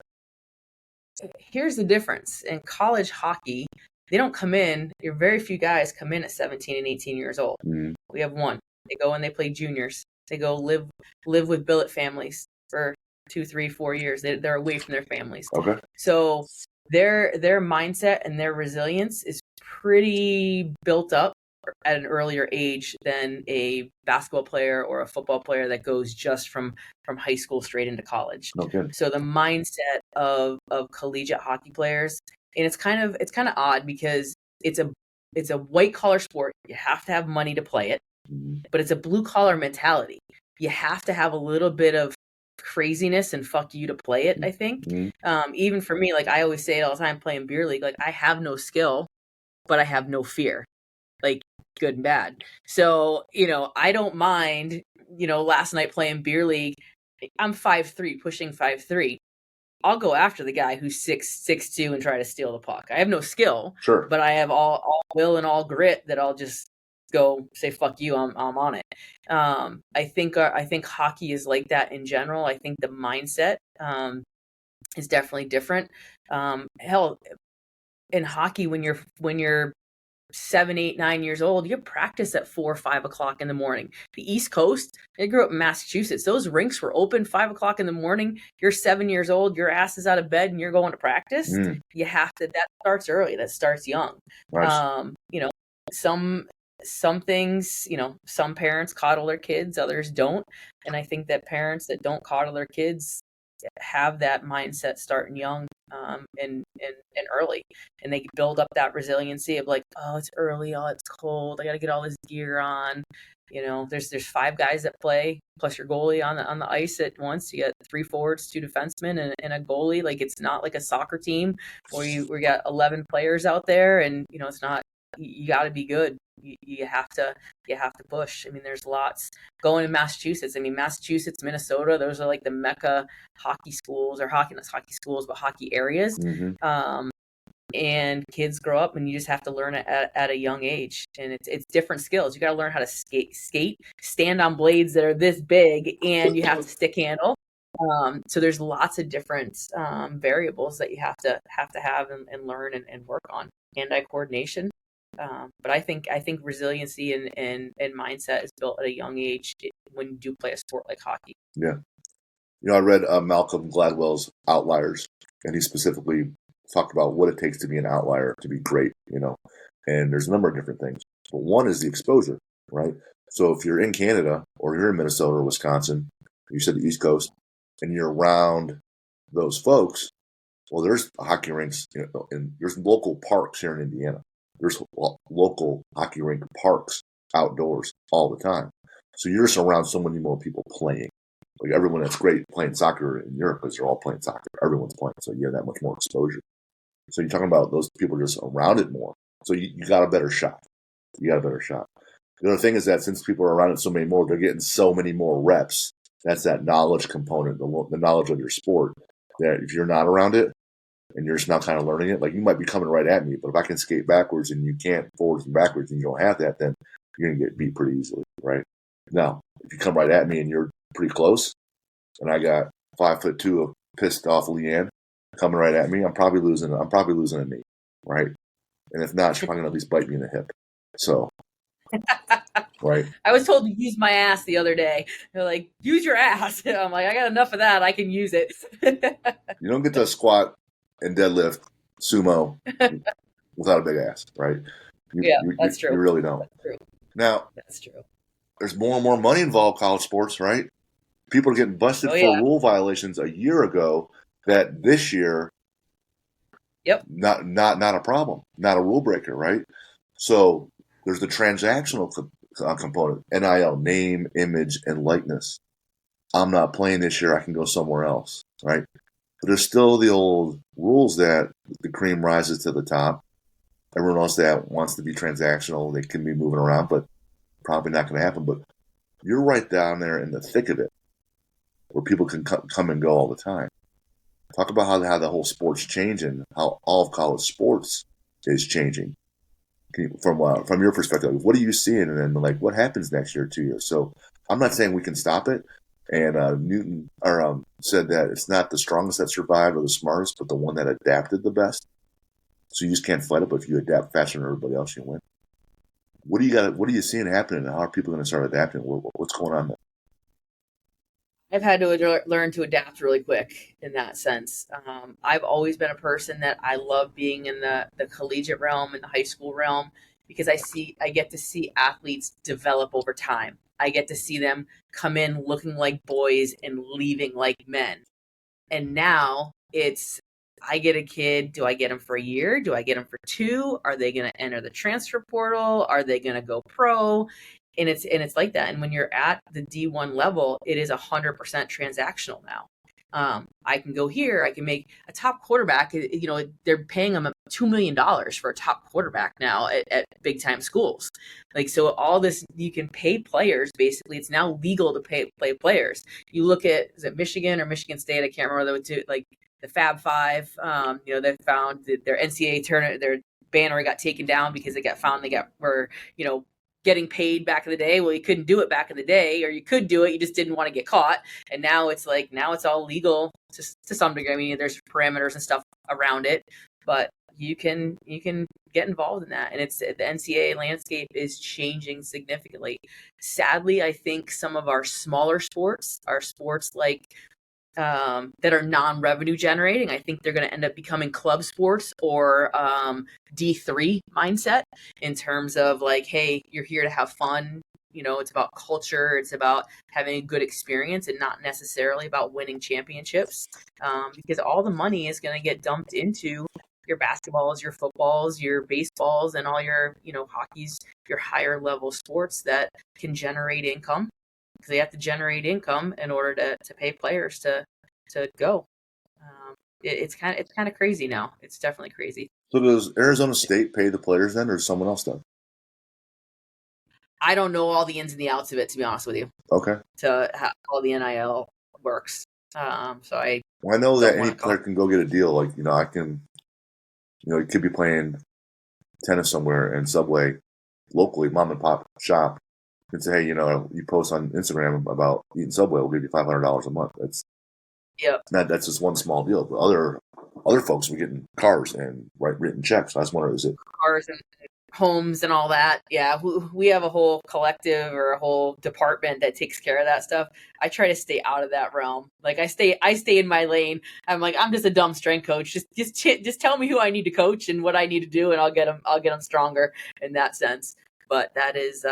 Speaker 2: Here's the difference. In college hockey, they don't come in, very few guys come in at 17 and 18 years old. Mm-hmm. We have one. They go and they play juniors. They go live with billet families for 2, 3, 4 years. They're away from their families.
Speaker 1: Okay.
Speaker 2: So their mindset and their resilience is pretty built up at an earlier age than a basketball player or a football player that goes just from high school straight into college.
Speaker 1: Okay.
Speaker 2: So the mindset of collegiate hockey players, and it's kind of odd because it's a white collar sport. You have to have money to play it, but it's a blue collar mentality. You have to have a little bit of craziness and fuck you to play it, I think. Even for me, like I always say it all the time playing beer league, like I have no skill, but I have no fear, like good and bad. So, I don't mind, last night playing beer league, I'm 5'3", pushing 5'3". I'll go after the guy who's 6'2" and try to steal the puck. I have no skill,
Speaker 1: sure,
Speaker 2: but I have all will and all grit that I'll just go say fuck you, I'm on it. I think hockey is like that in general. I think the mindset is definitely different. Hell, in hockey, when you're 7, 8, 9 years old, you practice at 4 or 5 o'clock in the morning. The East Coast, I grew up in Massachusetts. Those rinks were open 5 o'clock in the morning. You're 7 years old, your ass is out of bed and you're going to practice. You have to, that starts early, that starts young. Nice. Some things, some parents coddle their kids, others don't. And I think that parents that don't coddle their kids have that mindset starting young and early, and they build up that resiliency of like, oh, it's early, oh, it's cold, I got to get all this gear on. There's 5 guys that play plus your goalie on the ice at once. You got 3 forwards, 2 defensemen, and a goalie. Like it's not like a soccer team where we got 11 players out there, and it's not. You got to be good. You have to push. I mean, there's lots going in Massachusetts. I mean, Massachusetts, Minnesota, those are like the mecca hockey schools, or not hockey schools, but hockey areas. Mm-hmm. And kids grow up, and you just have to learn it at a young age. And it's different skills. You got to learn how to skate, stand on blades that are this big, and you have to stick handle. So there's lots of different variables that you have to have and learn and work on. Hand-eye coordination. But I think resiliency and mindset is built at a young age when you do play a sport like hockey.
Speaker 1: Yeah. I read Malcolm Gladwell's Outliers, and he specifically talked about what it takes to be an outlier, to be great, and there's a number of different things. But one is the exposure, right? So if you're in Canada or you're in Minnesota or Wisconsin, you said the East Coast, and you're around those folks, well, there's hockey rinks, and there's local parks here in Indiana. There's local hockey rink parks outdoors all the time. So you're just around so many more people playing. Like everyone that's great playing soccer in Europe because they're all playing soccer. Everyone's playing. So you have that much more exposure. So you're talking about those people just around it more. So you got a better shot. The other thing is that since people are around it so many more, they're getting so many more reps. That's that knowledge component, the knowledge of your sport, that if you're not around it, and you're just now kind of learning it, like you might be coming right at me, but if I can skate backwards and you can't forwards and backwards and you don't have that, then you're going to get beat pretty easily, right? Now, if you come right at me and you're pretty close, and I got 5'2" of pissed off Liane coming right at me, I'm probably losing a knee, right? And if not, she's probably going to at least bite me in the hip. So Right.
Speaker 2: I was told to use my ass the other day. They're like, use your ass. I'm like, I got enough of that. I can use it.
Speaker 1: You don't get to squat and deadlift sumo without a big ass, right?
Speaker 2: That's true.
Speaker 1: You really don't.
Speaker 2: That's true.
Speaker 1: Now,
Speaker 2: That's true.
Speaker 1: there's more and more money involved in college sports, right? People are getting busted for rule violations a year ago that this year, not a problem, not a rule breaker, right? So there's the transactional component, NIL, name, image, and likeness. I'm not playing this year. I can go somewhere else, right? But there's still the old rules that the cream rises to the top. Everyone else that wants to be transactional, they can be moving around, but probably not going to happen. But you're right down there in the thick of it, where people can come and go all the time. Talk about how the whole sport's changing, how all of college sports is changing. From your perspective, what are you seeing, and then like what happens next year, 2 years? So I'm not saying we can stop it. And Newton said that it's not the strongest that survived or the smartest, but the one that adapted the best. So you just can't fight it, but if you adapt faster than everybody else, you win. What are you seeing happening, and how are people going to start adapting? What's going on there?
Speaker 2: I've had to learn to adapt really quick in that sense. I've always been a person that I love being in the collegiate realm and the high school realm because I get to see athletes develop over time. I get to see them come in looking like boys and leaving like men. And now I get a kid. Do I get him for a year? Do I get him for 2? Are they going to enter the transfer portal? Are they going to go pro? And it's like that. And when you're at the D1 level, it is 100% transactional now. I can go here. I can make a top quarterback. They're paying them $2 million for a top quarterback now at big time schools. Like, so all this, you can pay players. Basically, it's now legal to play players. You look at, is it Michigan or Michigan State? I can't remember the Fab Five. They found their NCAA tournament, their banner got taken down because were getting paid back in the day. Well, you couldn't do it back in the day, or you could do it, you just didn't want to get caught. And now it's all legal to some degree. I mean, there's parameters and stuff around it, but you can get involved in that. And the NCAA landscape is changing significantly. Sadly, I think some of our smaller sports, like that are non-revenue generating, I think they're going to end up becoming club sports or D3 mindset in terms of like, hey, you're here to have fun. It's about culture. It's about having a good experience and not necessarily about winning championships, because all the money is going to get dumped into your basketballs, your footballs, your baseballs, and all your, hockeys, your higher level sports that can generate income. Because they have to generate income in order to pay players to go. It's kind of crazy now. It's definitely crazy.
Speaker 1: So does Arizona State pay the players then, or does someone else does?
Speaker 2: I don't know all the ins and the outs of it, to be honest with you.
Speaker 1: Okay.
Speaker 2: To how all the NIL works. I
Speaker 1: know that any player can go get a deal. Like, I can, you could be playing tennis somewhere and Subway locally, mom and pop shop, and say, hey, you post on Instagram about eating Subway, we'll give you $500 a month. That's just one small deal. But other folks were getting cars and written checks. So I was wondering, is it
Speaker 2: cars and homes and all that? Yeah, we have a whole collective or a whole department that takes care of that stuff. I try to stay out of that realm. Like I stay in my lane. I'm like, I'm just a dumb strength coach. Just tell me who I need to coach and what I need to do, and I'll get them stronger in that sense. But that is.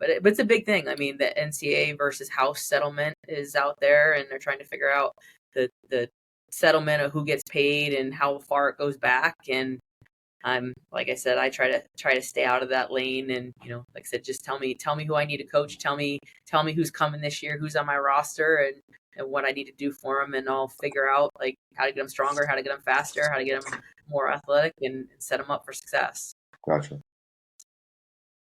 Speaker 2: But it's a big thing. I mean, the NCAA versus House settlement is out there, and they're trying to figure out the settlement of who gets paid and how far it goes back. And I'm, like I said, I try to stay out of that lane. And like I said, just tell me who I need to coach. Tell me who's coming this year, who's on my roster, and what I need to do for them, and I'll figure out like how to get them stronger, how to get them faster, how to get them more athletic, and set them up for success.
Speaker 1: Gotcha.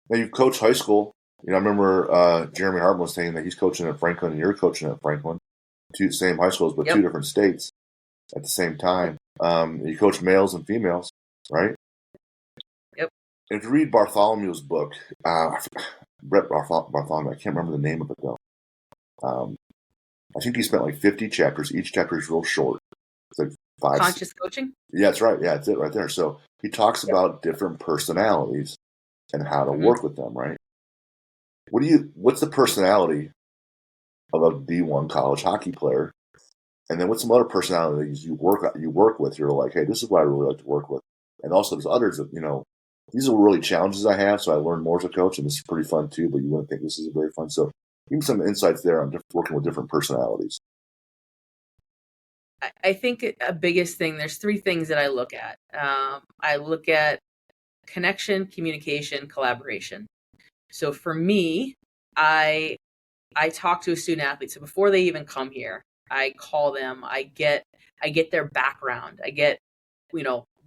Speaker 1: Now you've coached high school. I remember Jeremy Hartman was saying that he's coaching at Franklin and you're coaching at Franklin. Two same high schools, but two different states at the same time. You coach males and females, right?
Speaker 2: Yep.
Speaker 1: And if you read Bartholomew's book, Brett Bartholomew, I can't remember the name of it though. I think he spent like 50 chapters. Each chapter is real short. It's like 5.
Speaker 2: Conscious coaching?
Speaker 1: Yeah, that's right. Yeah, that's it right there. So he talks about different personalities and how to work with them, right? what's the personality of a D1 college hockey player? And then what's some other personalities you work with? You're like, hey, this is what I really like to work with. And also there's others that, these are really challenges I have. So I learned more as a coach, and this is pretty fun too, but you wouldn't think this is very fun. So give me some insights there on working with different personalities.
Speaker 2: I think a biggest thing, there's three things that I look at. I look at connection, communication, collaboration. So for me, I talk to a student athlete. So before they even come here, I call them, I get their background. I get,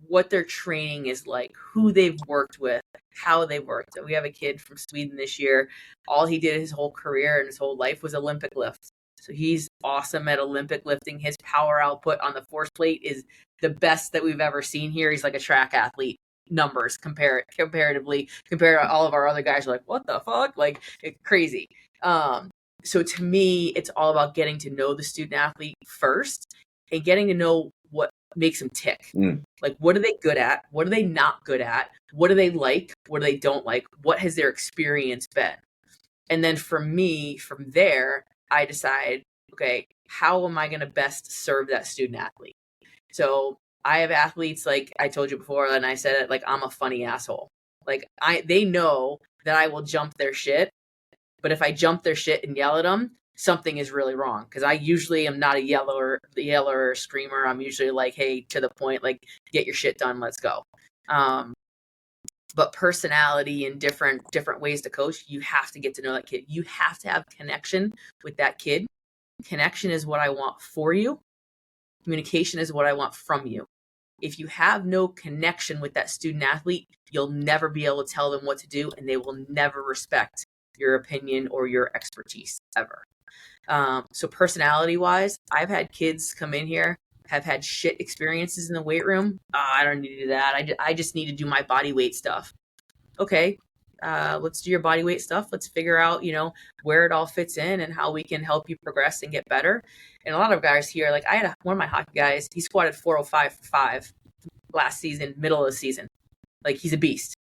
Speaker 2: what their training is like, who they've worked with, how they worked. We have a kid from Sweden this year. All he did his whole career and his whole life was Olympic lift. So he's awesome at Olympic lifting. His power output on the force plate is the best that we've ever seen here. He's like a track athlete. Numbers comparatively compared to all of our other guys are like, what the fuck? Like, it's crazy. So to me, it's all about getting to know the student athlete first and getting to know what makes them tick. Like, what are they good at? What are they not good at? What do they like? What do they don't like? What has their experience been? And then for me, from there, I decide, okay, how am I going to best serve that student athlete? So I have athletes, like I told you before, and I said it, like, I'm a funny asshole. Like, they know that I will jump their shit, but if I jump their shit and yell at them, something is really wrong. Because I usually am not a yeller or screamer. I'm usually like, hey, to the point, like, get your shit done, let's go. But personality and different ways to coach, you have to get to know that kid. You have to have connection with that kid. Connection is what I want for you. Communication is what I want from you. If you have no connection with that student athlete, you'll never be able to tell them what to do, and they will never respect your opinion or your expertise ever. So personality wise, I've had kids come in here, have had shit experiences in the weight room. I don't need to do that. I just need to do my body weight stuff. Okay. Let's do your body weight stuff. Let's figure out, where it all fits in and how we can help you progress and get better. And a lot of guys here, like I had one of my hockey guys, he squatted 405 for 5 last season, middle of the season. Like, he's a beast.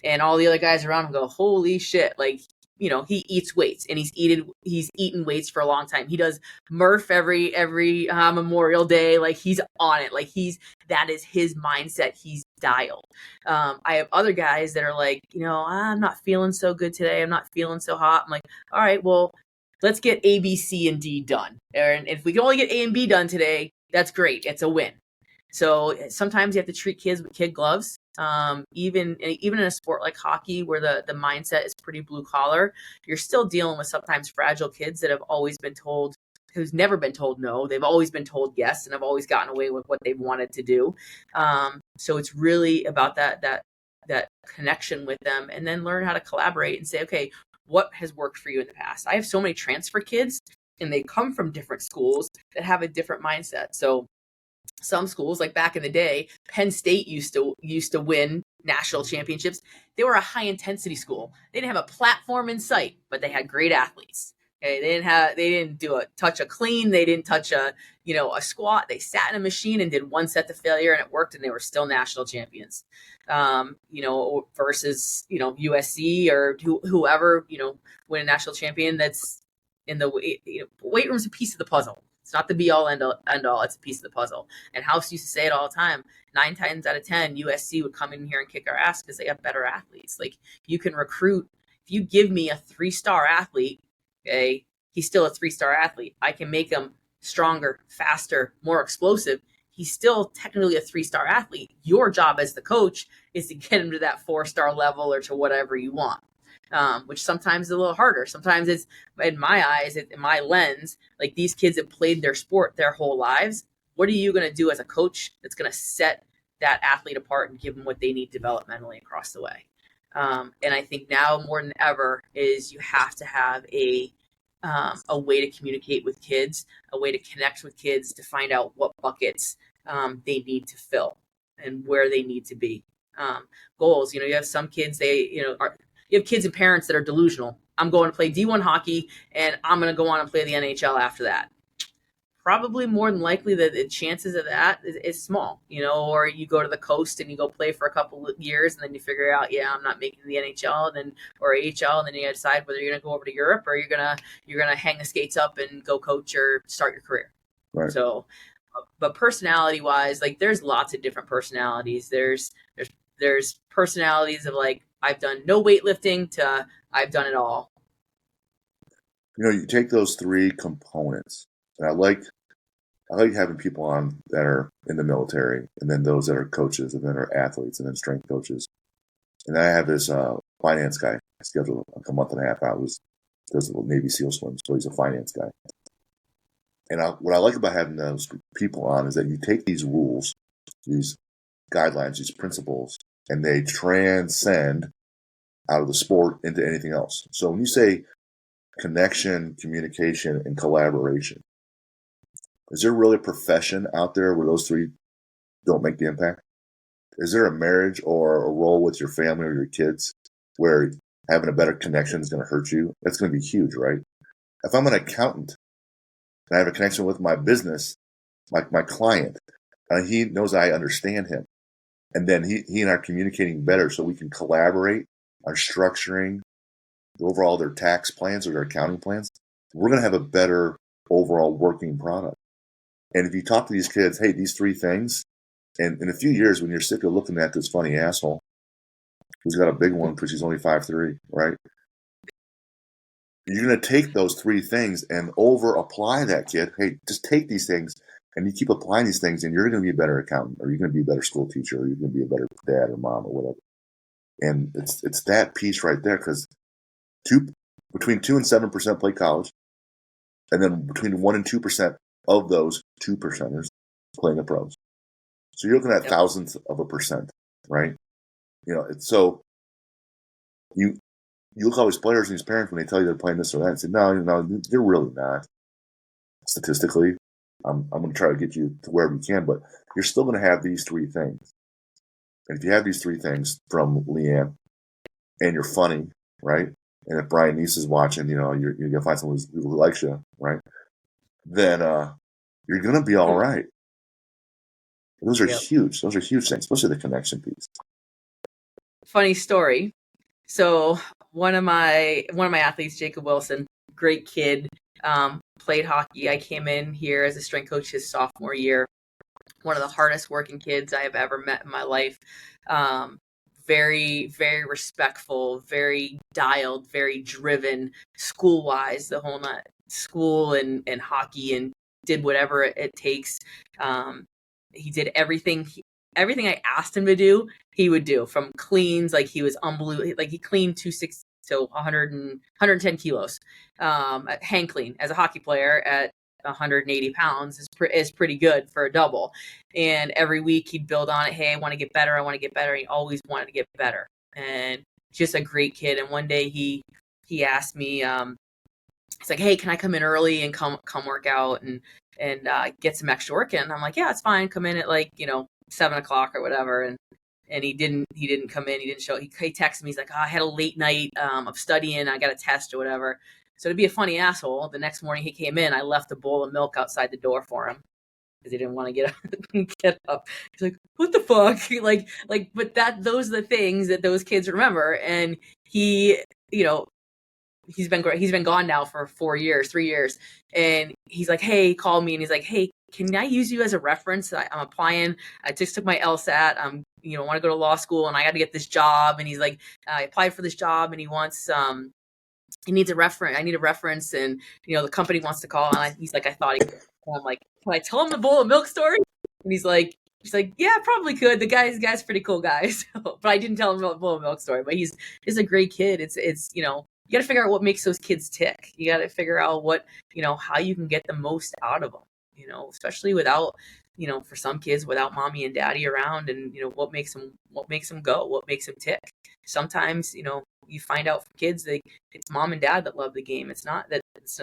Speaker 2: And all the other guys around him go, holy shit. Like, he eats weights, and he's eaten weights for a long time. He does Murph every Memorial Day. Like, he's on it. Like, that is his mindset. He's dialed. I have other guys that are like, I'm not feeling so good today. I'm not feeling so hot. I'm like, all right, well, let's get A, B, C, and D done. And if we can only get A and B done today, that's great. It's a win. So sometimes you have to treat kids with kid gloves. Even in a sport like hockey, where the mindset is pretty blue collar, you're still dealing with sometimes fragile kids that have always been told, who's never been told no. They've always been told yes, and have always gotten away with what they've wanted to do. So it's really about that connection with them, and then learn how to collaborate and say, okay, what has worked for you in the past? I have so many transfer kids, and they come from different schools that have a different mindset. So some schools, like back in the day, Penn State used to win national championships. They were a high intensity school. They didn't have a platform in sight, but they had great athletes. Okay, they didn't touch a clean. They didn't touch a squat. They sat in a machine and did one set to failure, and it worked, and they were still national champions. Versus USC or whoever win a national champion. That's in the weight room's a piece of the puzzle. It's not the be all end all. It's a piece of the puzzle. And House used to say it all the time. 9 times out of 10, USC would come in here and kick our ass because they have better athletes. Like, you can recruit. If you give me a 3-star athlete, okay, he's still a 3-star athlete. I can make him stronger, faster, more explosive. He's still technically a 3-star athlete. Your job as the coach is to get him to that 4-star level or to whatever you want. Which sometimes is a little harder. Sometimes it's, in my eyes, in my lens, like, these kids have played their sport their whole lives. What are you going to do as a coach that's going to set that athlete apart and give them what they need developmentally across the way? And I think now more than ever is you have to have a way to communicate with kids, a way to connect with kids to find out what buckets they need to fill and where they need to be. Goals, you have some kids, you have kids and parents that are delusional. I'm going to play D1 hockey, and I'm going to go on and play the NHL after that. probably more than likely that the chances of that is small, or you go to the coast and you go play for a couple of years and then you figure out, yeah, I'm not making the NHL and then or AHL, and then you decide whether you're going to go over to Europe or you're going to hang the skates up and go coach or start your career.
Speaker 1: Right.
Speaker 2: So, but personality wise, like there's lots of different personalities. There's personalities of like, I've done no weightlifting to I've done it all.
Speaker 1: You take those three components, and I like having people on that are in the military, and then those that are coaches, and then are athletes, and then strength coaches. And then I have this finance guy scheduled like a month and a half out. Does a Navy SEAL swim, so he's a finance guy. And what I like about having those people on is that you take these rules, these guidelines, these principles, and they transcend out of the sport into anything else. So when you say connection, communication, and collaboration, is there really a profession out there where those three don't make the impact? Is there a marriage or a role with your family or your kids where having a better connection is going to hurt you? That's going to be huge, right? If I'm an accountant and I have a connection with my business, my client, and he knows I understand him, and then he and I are communicating better so we can collaborate on structuring overall their tax plans or their accounting plans, we're going to have a better overall working product. And if you talk to these kids, hey, these three things, and in a few years when you're sick of looking at this funny asshole who's got a big one because he's only 5'3", right? You're going to take those three things and over apply that kid. Hey, just take these things and you keep applying these things and you're going to be a better accountant, or you're going to be a better school teacher, or you're going to be a better dad or mom or whatever. And it's that piece right there, because between 2 and 7% play college, and then between 1 and 2% of those 2%ers playing the pros. So you're looking at thousandths of a percent, right? So you look at all these players and these parents when they tell you they're playing this or that and say, no, they're really not. Statistically, I'm going to try to get you to wherever you can, but you're still going to have these three things. And if you have these three things from Liane, and you're funny, right? And if Brian Neese is watching, you're going to find someone who likes you, right? Then you're going to be all right. Those are huge. Those are huge things, especially the connection piece.
Speaker 2: Funny story. So one of my athletes, Jacob Wilson, great kid, played hockey. I came in here as a strength coach his sophomore year. One of the hardest working kids I have ever met in my life. Very, very respectful, very dialed, very driven, school-wise, the whole nut, school and hockey, and did whatever it takes. He did everything I asked him to do, he would do, from cleans. Like, he was unbelievable. Like, he cleaned 260, so 110 kilos, hang clean as a hockey player at 180 pounds is pretty good for a double. And every week he'd build on it. Hey, I want to get better. And he always wanted to get better, and just a great kid. And one day he asked me, he's like, hey, can I come in early and come work out and get some extra work in? And I'm like, yeah, it's fine. Come in at 7:00 or whatever. And he didn't come in. He didn't show. He texted me. He's like, I had a late night of studying. I got a test or whatever. So to be a funny asshole, the next morning he came in, I left a bowl of milk outside the door for him because he didn't want to get up. He's like, what the fuck? But those are the things that those kids remember. And he, he's been gone now for 3 years. And he's like, hey, call me. And he's like, hey, can I use you as a reference? I'm applying. I just took my LSAT. I'm, want to go to law school and I got to get this job. And he's like, I applied for this job and he wants, he needs a reference. I need a reference. And, the company wants to call. And he's like, I thought he could. And I'm like, can I tell him the bowl of milk story? And he's like, yeah, probably could. The guy's pretty cool guy. So, but I didn't tell him about the bowl of milk story, but he's a great kid. It's, you got to figure out what makes those kids tick. You got to figure out what, how you can get the most out of them, especially without, for some kids without mommy and daddy around, and, what makes them go, what makes them tick. Sometimes, you find out from kids it's mom and dad that love the game. It's not that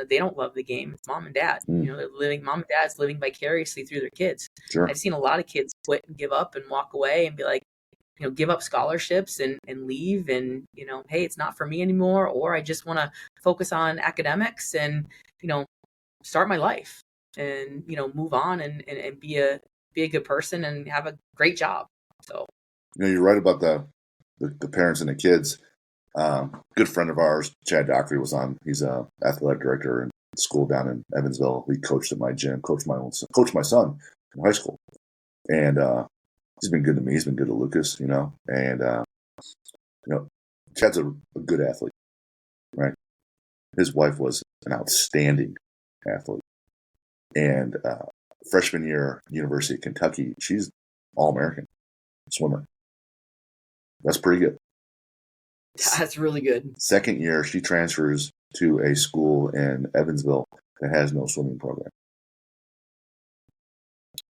Speaker 2: they don't love the game. It's mom and dad. Mom and dad's living vicariously through their kids.
Speaker 1: Sure.
Speaker 2: I've seen a lot of kids quit and give up and walk away and be like, give up scholarships and leave and, hey, it's not for me anymore. Or I just want to focus on academics and, start my life. and, you know, move on and be a good person and have a great job. So,
Speaker 1: you know, you're right about the parents and the kids. Good friend of ours, Chad Dockery, was on. He's a athletic director in school down in Evansville. He coached at my gym, coached my son in high school, and he's been good to me. He's been good to Lucas, you know, and you know, Chad's a good athlete, right? His wife was an outstanding athlete, and freshman year, University of Kentucky, she's All-American swimmer. That's pretty good.
Speaker 2: that's really good.
Speaker 1: Second year, she transfers to a school in Evansville that has no swimming program.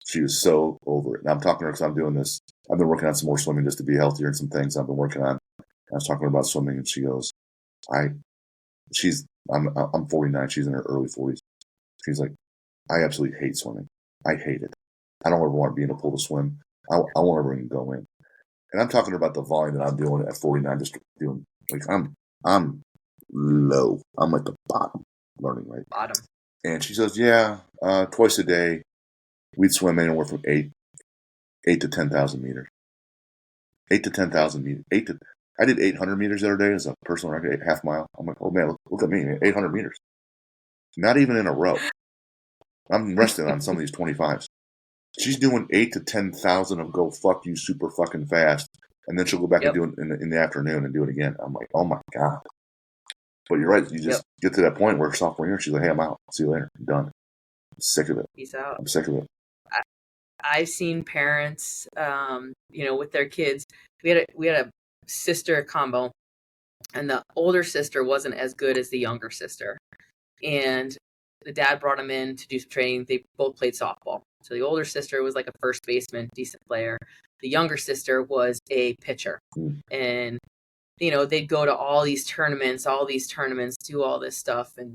Speaker 1: She was so over it. And I'm talking to her because I'm doing this. I've been working on some more swimming just to be healthier and some things I've been working on. I was talking to her about swimming, and she goes, I'm 49. She's in her early 40s. She's like, I absolutely hate swimming. I hate it. I don't ever want to be in a pool to swim. I won't ever even go in. And I'm talking about the volume that I'm doing at 49, just doing, like, I'm low. I'm at the bottom, learning, right?
Speaker 2: Bottom.
Speaker 1: And she says, yeah, twice a day, we'd swim anywhere from 8 to 10,000 meters. 8 to 10,000 meters. I did 800 meters the other day as a personal record, half mile. I'm like, oh man, look at me, 800 meters. Not even in a row. I'm resting on some of these 25s. She's doing 8 to 10,000 of go fuck you super fucking fast, and then she'll go back and do it in the afternoon and do it again. I'm like, oh my god. But you're right. You just get to that point where sophomore year, she's like, hey, I'm out. See you later. I'm done. I'm sick of it.
Speaker 2: Peace out.
Speaker 1: I'm sick of it.
Speaker 2: I've seen parents, you know, with their kids. We had a sister combo, and the older sister wasn't as good as the younger sister. And the dad brought him in to do some training. They both played softball. So the older sister was like a first baseman, decent player. The younger sister was a pitcher. And, you know, they'd go to all these tournaments, do all this stuff. And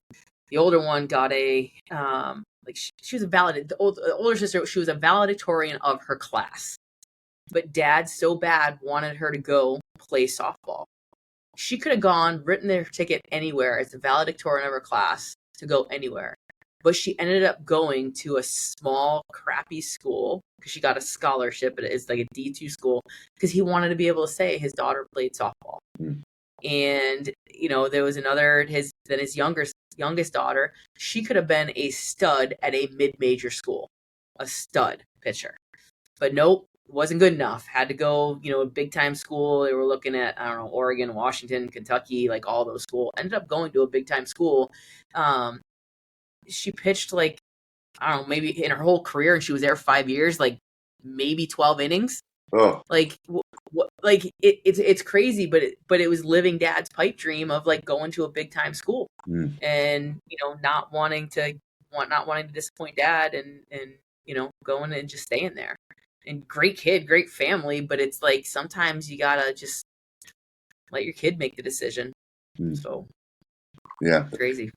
Speaker 2: the older one got a, she was the older sister, she was a valedictorian of her class. But dad so bad wanted her to go play softball. She could have gone, written their ticket anywhere as the valedictorian of her class to go anywhere. But she ended up going to a small, crappy school because she got a scholarship. It's like a D2 school because he wanted to be able to say his daughter played softball. And, you know, there was his youngest daughter. She could have been a stud at a mid-major school, a stud pitcher. But nope, wasn't good enough. Had to go, you know, a big-time school. They were looking at, I don't know, Oregon, Washington, Kentucky, like all those schools. Ended up going to a big-time school. She pitched like, I don't know, maybe in her whole career, and she was there 5 years, like maybe 12 innings.
Speaker 1: Oh,
Speaker 2: like it's crazy, but it was living dad's pipe dream of like going to a big time school, and you know, not wanting to disappoint dad, and you know, going and just staying there. And great kid, great family, but it's like sometimes you gotta just let your kid make the decision. So
Speaker 1: yeah,
Speaker 2: crazy.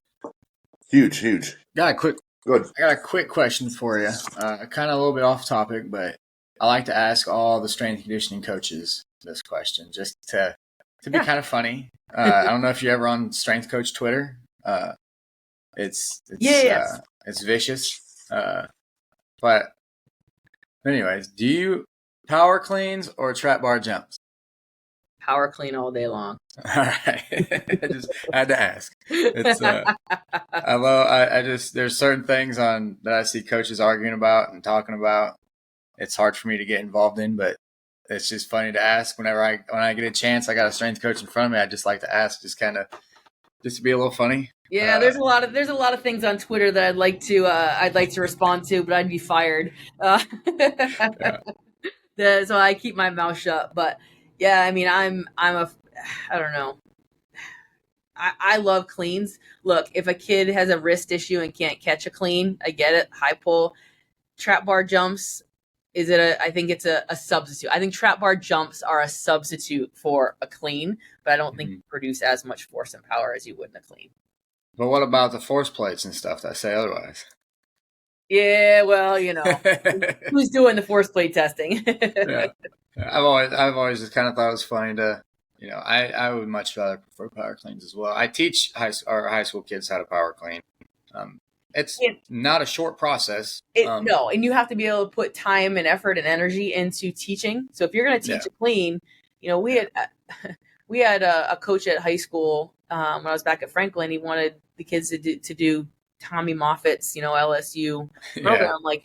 Speaker 1: Huge.
Speaker 3: I got a quick question for you. Kind of a little bit off topic, but I like to ask all the strength and conditioning coaches this question just to be kind of funny. I don't know if you're ever on Strength Coach Twitter. It's vicious. But anyways, do you power cleans or trap bar jumps?
Speaker 2: Power clean all day long.
Speaker 3: All right. I just had to ask. It's there's certain things that I see coaches arguing about and talking about. It's hard for me to get involved in, but it's just funny to ask when I get a chance. I got a strength coach in front of me. I just like to ask, just to be a little funny.
Speaker 2: Yeah, there's a lot of things on Twitter that I'd like to respond to, but I'd be fired. So I keep my mouth shut. But yeah, I mean, I don't know. I love cleans. Look, if a kid has a wrist issue and can't catch a clean, I get it. High pull, trap bar jumps. I think it's a substitute. I think trap bar jumps are a substitute for a clean, but I don't think you produce as much force and power as you would in a clean.
Speaker 3: But what about the force plates and stuff that say otherwise?
Speaker 2: Yeah, well, you know, who's doing the force plate testing?
Speaker 3: Yeah. I've always just kind of thought it was funny to, you know, I would much rather prefer power cleans as well. I teach high school kids how to power clean. it's not a short process.
Speaker 2: No, and you have to be able to put time and effort and energy into teaching. So if you're going to teach a clean, we had a coach at high school when I was back at Franklin. He wanted the kids to do Tommy Moffitt's, LSU program. Like,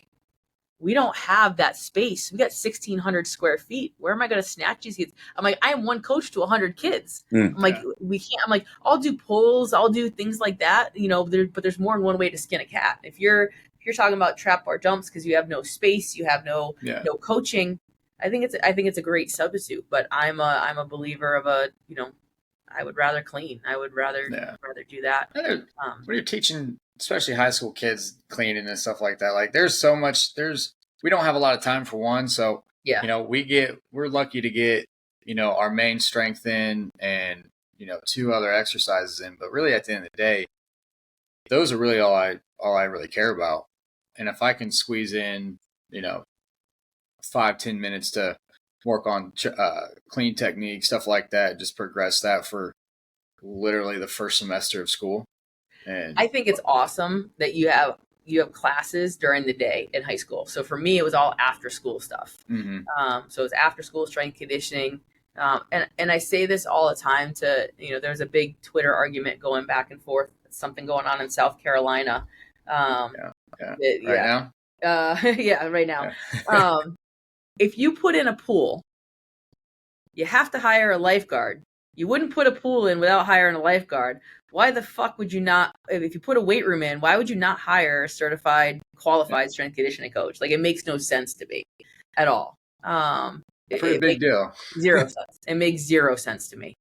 Speaker 2: we don't have that space. We got 1,600 square feet. Where am I going to snatch these kids? I'm like, I am one coach to 100 kids. I'm like, we can't. I'm like, I'll do pulls, I'll do things like that, but there's more than one way to skin a cat. If you're talking about trap bar jumps because you have no space, you have no coaching, I think it's a great substitute. But I'm a believer of I would rather clean. I would rather do that.
Speaker 3: When you're teaching, especially high school kids, cleaning and stuff like that, like there's so much. We don't have a lot of time for one, so we're lucky to get our main strength in and 2 other exercises in. But really, at the end of the day, those are really all I really care about. And if I can squeeze in 5-10 minutes to work on clean technique, stuff like that, just progress that for literally the first semester of school. And
Speaker 2: I think it's awesome that you have classes during the day in high school. So for me, it was all after school stuff. So it's after school strength conditioning. And I say this all the time to, there's a big Twitter argument going back and forth, something going on in South Carolina.
Speaker 3: Right now?
Speaker 2: Right now. If you put in a pool, you have to hire a lifeguard. You wouldn't put a pool in without hiring a lifeguard. Why the fuck would you not, if you put a weight room in, why would you not hire a certified, qualified strength conditioning coach? Like, it makes no sense to me at all.
Speaker 3: Pretty big deal.
Speaker 2: Zero sense. It makes zero sense to me.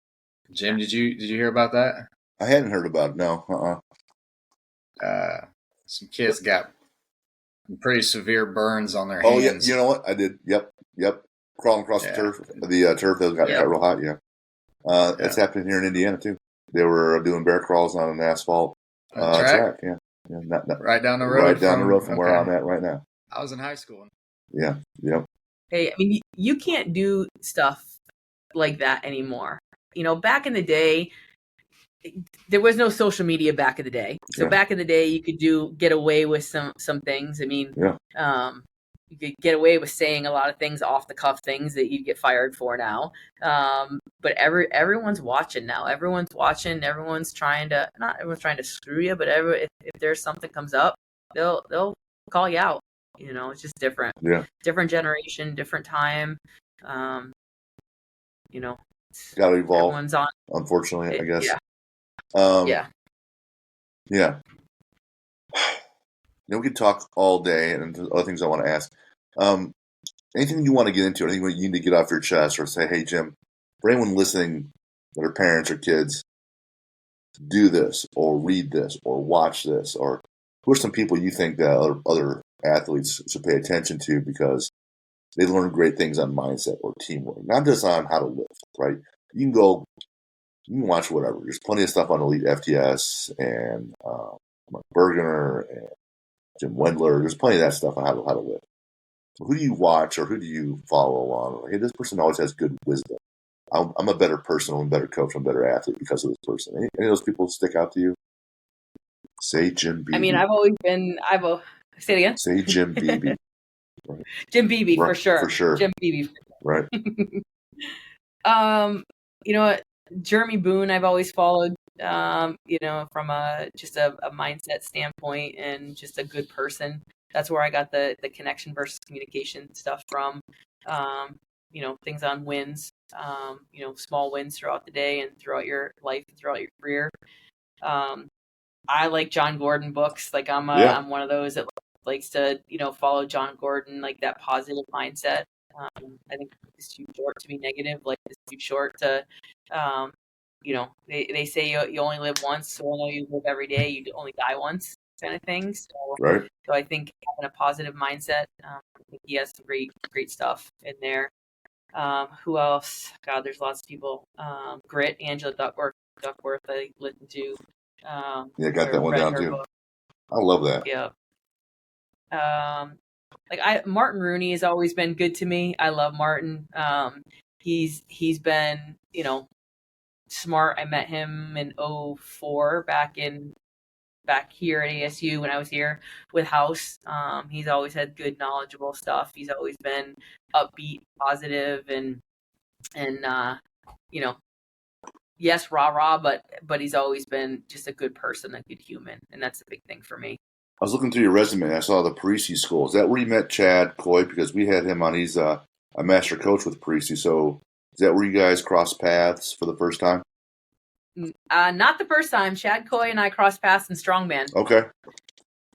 Speaker 3: Jim, did you hear about that?
Speaker 1: I hadn't heard about it. No.
Speaker 3: Some kids got pretty severe burns on their hands.
Speaker 1: Oh yeah, you know what? I did. Yep. Crawling across the turf that got real hot. Yeah. It's happening here in Indiana too. They were doing bear crawls on an asphalt track. Yeah.
Speaker 3: Right down the road.
Speaker 1: Right down the road from where I'm at right now.
Speaker 3: I was in high school.
Speaker 1: Yeah. Yep.
Speaker 2: Hey, I mean, you can't do stuff like that anymore. Back in the day, there was no social media back in the day. So back in the day, you could get away with some things. I mean, you could get away with saying a lot of things, off the cuff things that you get fired for now. But everyone's watching now. Everyone's watching. Not everyone's trying to screw you, but if there's something comes up, they'll call you out. It's just different.
Speaker 1: Yeah.
Speaker 2: Different generation, different time. Got
Speaker 1: to evolve.
Speaker 2: Everyone's on.
Speaker 1: Unfortunately, I guess.
Speaker 2: Yeah.
Speaker 1: We could talk all day, and other things I want to ask. Anything you want to get into, anything you need to get off your chest, or say, hey, Jim, for anyone listening that are parents or kids, do this, or read this, or watch this, or who are some people you think that other athletes should pay attention to because they learn great things on mindset or teamwork, not just on how to lift, right? You can watch whatever. There's plenty of stuff on Elite FTS and Mark Bergener and Jim Wendler. There's plenty of that stuff on how to live. So who do you watch or who do you follow along? Like, hey, this person always has good wisdom. I'm a better person. I'm a better coach. I'm a better athlete because of this person. Any of those people stick out to you? Say Jim Beebe.
Speaker 2: I mean, I've always been. Say it again.
Speaker 1: Say Jim Beebe.
Speaker 2: Right. Jim Beebe for sure.
Speaker 1: For sure.
Speaker 2: Jim Beebe.
Speaker 1: Right.
Speaker 2: Jeremy Boone, I've always followed. From just a mindset standpoint and just a good person. That's where I got the connection versus communication stuff from. Things on wins, small wins throughout the day and throughout your life, throughout your career. I like John Gordon books. Like I'm one of those that likes to, follow John Gordon, like that positive mindset. I think it's too short to be negative. Like it's too short to, they say you only live once, so although you live every day, you only die once, kind of thing. So,
Speaker 1: right.
Speaker 2: So I think having a positive mindset, I think he has some great stuff in there. Who else? God, there's lots of people. Grit, Angela Duckworth, I listened to.
Speaker 1: Got that one down too. Book. I love that.
Speaker 2: Yeah. Martin Rooney has always been good to me. I love Martin. He's been, smart. I met him in 2004 back in back here at ASU when I was here with House. He's always had good, knowledgeable stuff. He's always been upbeat, positive, and you know, yes, rah, but he's always been just a good person, a good human, and that's the big thing for me.
Speaker 1: I was looking through your resume. I saw the Parisi school. Is that where you met Chad Coy? Because we had him on. He's a master coach with Parisi. So is that where you guys crossed paths for the first time?
Speaker 2: Not the first time. Chad Coy and I crossed paths in strongman.
Speaker 1: Okay.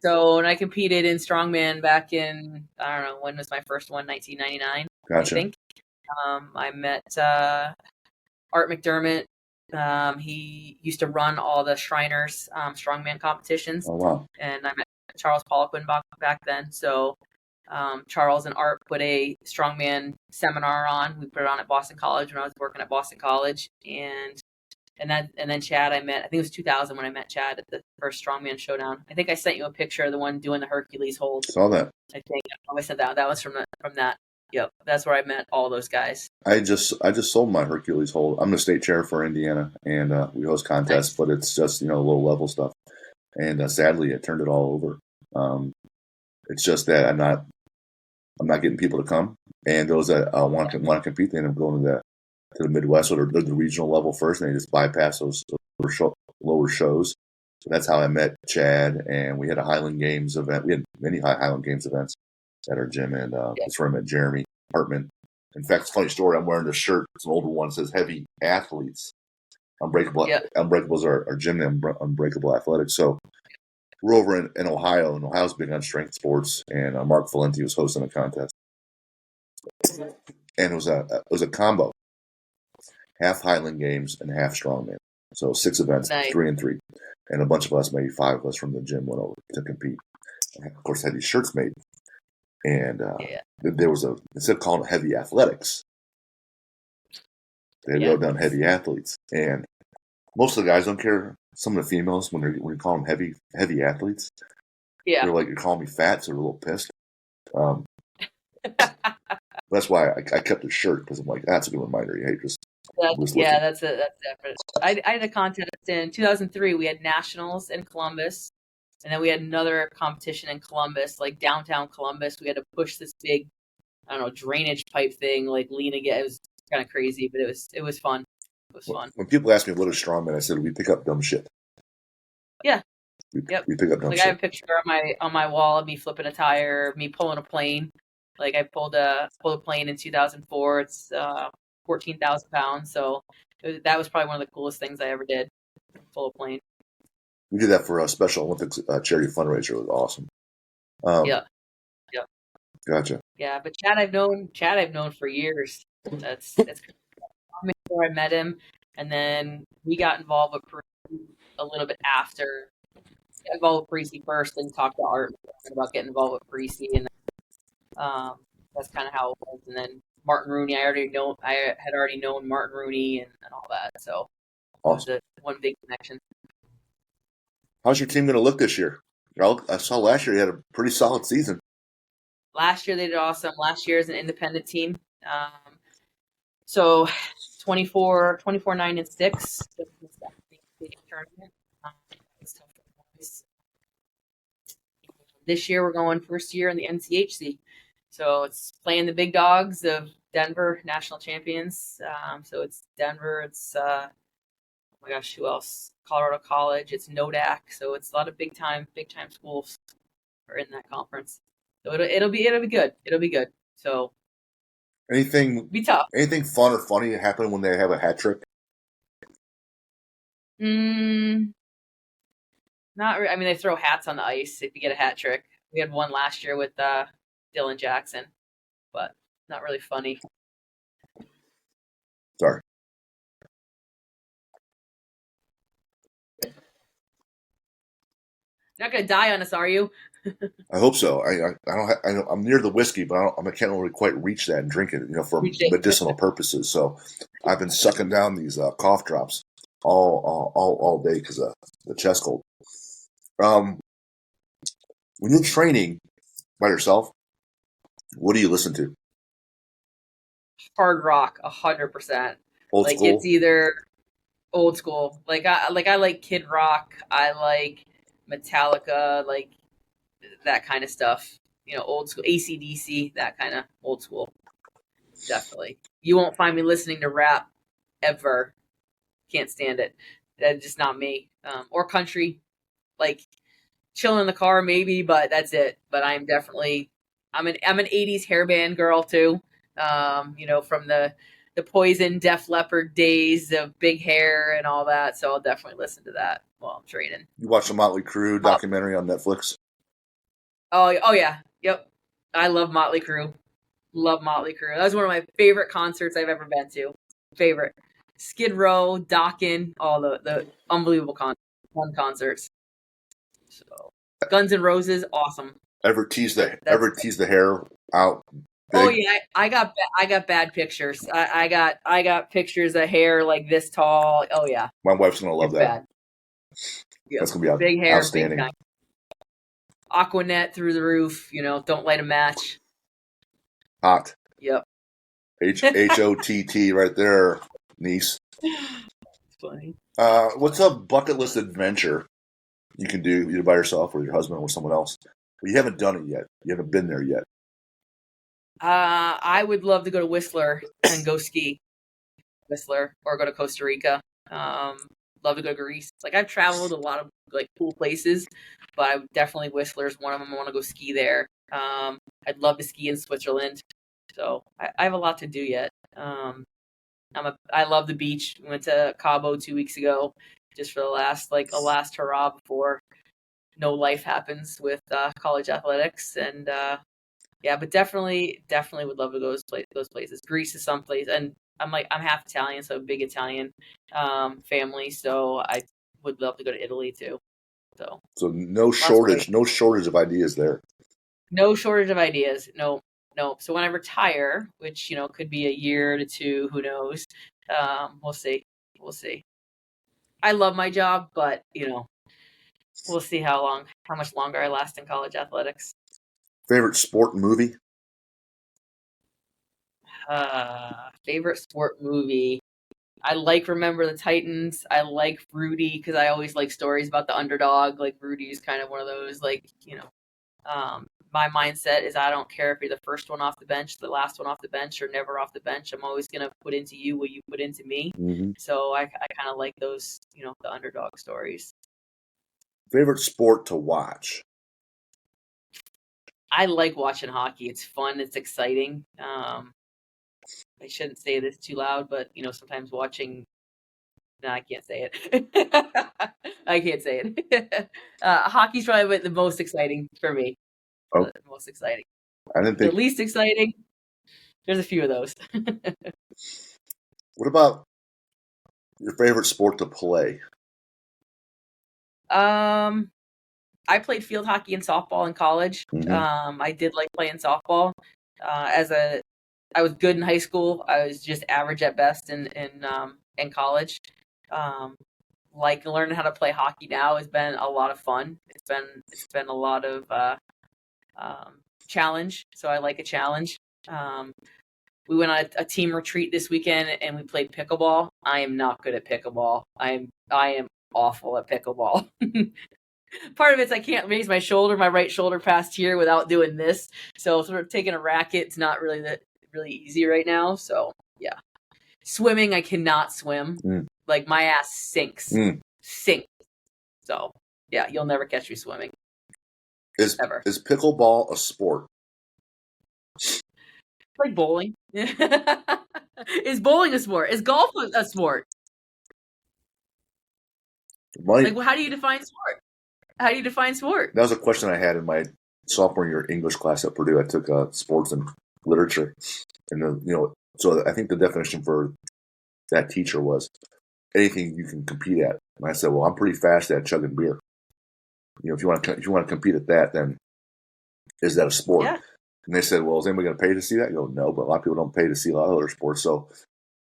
Speaker 2: So when I competed in strongman back in, I don't know, when was my first one? 1999.
Speaker 1: Gotcha.
Speaker 2: I think. I met Art McDermott. He used to run all the Shriners strongman competitions.
Speaker 1: Oh, wow.
Speaker 2: And I met Charles Poliquin back then. So Charles and Art put a strongman seminar on. We put it on at Boston College when I was working at Boston College. And then Chad I met, I think it was 2000 when I met Chad at the first strongman showdown. I think I sent you a picture of the one doing the Hercules hold.
Speaker 1: Saw that.
Speaker 2: I think I said that was from that. Yep, that's where I met all those guys.
Speaker 1: I just sold my Hercules hold. I'm the state chair for Indiana, and we host contests, but it's just low level stuff. And sadly, it turned it all over. It's just that I'm not getting people to come, and those that want to compete, they end up going to the Midwest or the regional level first, and they just bypass those lower shows. So that's how I met Chad, and we had a Highland Games event. We had many Highland Games events at our gym, and that's where I met Jeremy Hartman. In fact, it's a funny story. I'm wearing this shirt. It's an older one. It says Heavy Athletes. Unbreakable. Yep. Unbreakable is our gym name, Unbreakable Athletics. So we're over in Ohio, and Ohio's big on strength sports, and Mark Valenti was hosting a contest. And it was a combo. Half Highland Games and half Strongman. So 6 events, nice. 3 and 3. And a bunch of us, maybe 5 of us from the gym went over to compete. And of course, had these shirts made. And there was instead of calling it Heavy Athletics, they wrote down Heavy Athletes. And most of the guys don't care. Some of the females, when you call them heavy athletes, they're like, you're calling me fat, so they're a little pissed. That's why I kept the shirt, because I'm like, that's a good reminder. You hate just.
Speaker 2: That's definite. I had a contest in 2003. We had nationals in Columbus, and then we had another competition in Columbus, like downtown Columbus. We had to push this big, I don't know, drainage pipe thing, like lean again. It was kind of crazy, but it was fun. It was fun. When
Speaker 1: people ask me what is strongman, I said we pick up dumb shit.
Speaker 2: Yeah.
Speaker 1: We pick up dumb shit.
Speaker 2: I have a picture on my wall of me flipping a tire, me pulling a plane. Like I pulled a plane in 2004. It's 14,000 pounds. So that was probably one of the coolest things I ever did. Pull a plane.
Speaker 1: We did that for a Special Olympics charity fundraiser. It was awesome.
Speaker 2: Yeah.
Speaker 1: Gotcha.
Speaker 2: Yeah, but Chad I've known for years. That's before I met him, and then we got involved with Parisi a little bit after. Got involved with Parisi first, and talked to Art about getting involved with Parisi, and that's kind of how it was. And then Martin Rooney, I had already known Martin Rooney and all that, so
Speaker 1: awesome.
Speaker 2: It was one big connection.
Speaker 1: How's your team going to look this year? I saw last year you had a pretty solid season. Last year
Speaker 2: they did awesome. Last year is an independent team. So 24, 9 and 6. Tournament. This year we're going first year in the NCHC. So it's playing the big dogs of Denver National Champions. So it's Denver. It's oh my gosh, who else? Colorado College. It's NODAC. So it's a lot of big time schools are in that conference. So it'll be good. It'll be good. So be tough.
Speaker 1: Anything fun or funny happen when they have a hat trick?
Speaker 2: Not really. I mean, they throw hats on the ice if you get a hat trick. We had one last year with Dylan Jackson, but not really funny.
Speaker 1: Sorry.
Speaker 2: You're not gonna die on us, are you?
Speaker 1: I hope so. I'm near the whiskey, but I can't really quite reach that and drink it, for medicinal purposes. So I've been sucking down these cough drops all day because of the chest cold. When you're training by yourself, what do you listen to?
Speaker 2: Hard rock, 100%.
Speaker 1: Old school?
Speaker 2: It's either old school. I like Kid Rock. I like Metallica, like that kind of stuff. Old school AC/DC, that kind of old school. Definitely. You won't find me listening to rap ever. Can't stand it. That's just not me. Or country, like chilling in the car maybe, but that's it. But I'm an 80s hairband girl too. From the Poison, Def Leppard days of big hair and all that. So I'll definitely listen to that while I'm training.
Speaker 1: You watched the Motley Crue documentary on Netflix?
Speaker 2: Oh yeah. Yep. I love Motley Crue. Love Motley Crue. That was one of my favorite concerts I've ever been to. Favorite. Skid Row, Dokken, all the unbelievable concerts. So Guns N' Roses, awesome.
Speaker 1: Ever tease the hair out? Big?
Speaker 2: Oh yeah, I got bad pictures. I got pictures of hair like this tall. Oh yeah.
Speaker 1: My wife's gonna love that.
Speaker 2: Bad. Yep.
Speaker 1: That's gonna be
Speaker 2: big hair,
Speaker 1: outstanding.
Speaker 2: big time. Aquanet through the roof. Don't light a match.
Speaker 1: Hot.
Speaker 2: Yep.
Speaker 1: HOTT right there, niece.
Speaker 2: It's funny.
Speaker 1: What's a bucket list adventure you can do either by yourself or your husband or someone else? But you haven't done it yet. You haven't been there yet.
Speaker 2: I would love to go to Whistler and go ski. Whistler or go to Costa Rica. Love to go to Greece. Like I've traveled a lot of like cool places, but definitely Whistler is one of them. I want to go ski there. I'd love to ski in Switzerland. So I have a lot to do yet. I love the beach. Went to Cabo 2 weeks ago, just for the last hurrah before no life happens with college athletics. And yeah, but definitely would love to go those places. Greece is someplace, and I'm half Italian, so a big Italian family. So I would love to go to Italy too. So
Speaker 1: no shortage of ideas there. No
Speaker 2: shortage of ideas. No. So when I retire, which could be a year to two, who knows? We'll see. I love my job, but we'll see how much longer I last in college athletics.
Speaker 1: Favorite sport movie?
Speaker 2: Favorite sport movie. I like Remember the Titans. I like Rudy because I always like stories about the underdog. Like Rudy is kind of one of those, my mindset is I don't care if you're the first one off the bench, the last one off the bench, or never off the bench. I'm always going to put into you what you put into me.
Speaker 1: Mm-hmm.
Speaker 2: So I kind of like those, the underdog stories.
Speaker 1: Favorite sport to watch?
Speaker 2: I like watching hockey. It's fun. It's exciting. I shouldn't say this too loud, but, sometimes watching... No, I can't say it. I can't say it. Hockey's probably the most exciting for me.
Speaker 1: Oh.
Speaker 2: The most exciting.
Speaker 1: I didn't think...
Speaker 2: The least exciting. There's a few of those.
Speaker 1: What about your favorite sport to play?
Speaker 2: I played field hockey and softball in college.
Speaker 1: Mm-hmm.
Speaker 2: I did like playing softball. I was good in high school. I was just average at best in college. Like learning how to play hockey now has been a lot of fun. It's been a lot of challenge. So I like a challenge. We went on a team retreat this weekend and we played pickleball. I am not good at pickleball. I am awful at pickleball. Part of it's I can't raise my right shoulder past here without doing this. So sort of taking a racket, it's not really really easy right now. So yeah. Swimming, I cannot swim. Like my ass sinks. Sinks. So yeah, you'll never catch me swimming.
Speaker 1: Is pickleball a sport?
Speaker 2: Like bowling. Is bowling a sport? Is golf a sport? Like, how do you define sport? How do you define sport?
Speaker 1: That was a question I had in my sophomore year English class at Purdue. I took sports and literature, and so I think the definition for that teacher was anything you can compete at. And I said, well, I'm pretty fast at chugging beer. If you want to compete at that, then is that a sport?
Speaker 2: Yeah.
Speaker 1: And they said, well, is anybody going to pay to see that? I go, no, but a lot of people don't pay to see a lot of other sports. So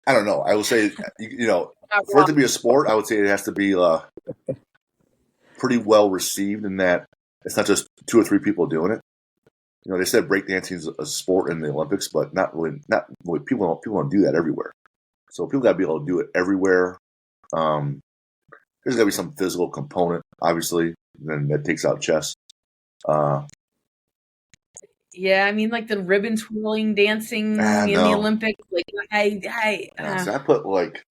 Speaker 1: I don't know. I would say, for it to be a sport, I would say it has to be pretty well received in that it's not just 2 or 3 people doing it. They said breakdancing is a sport in the Olympics, but not really. People don't do that everywhere. So people got to be able to do it everywhere. There's got to be some physical component, obviously. then that takes out chess.
Speaker 2: Yeah, I mean, like the ribbon twirling dancing in the Olympics. Like,
Speaker 1: So I put like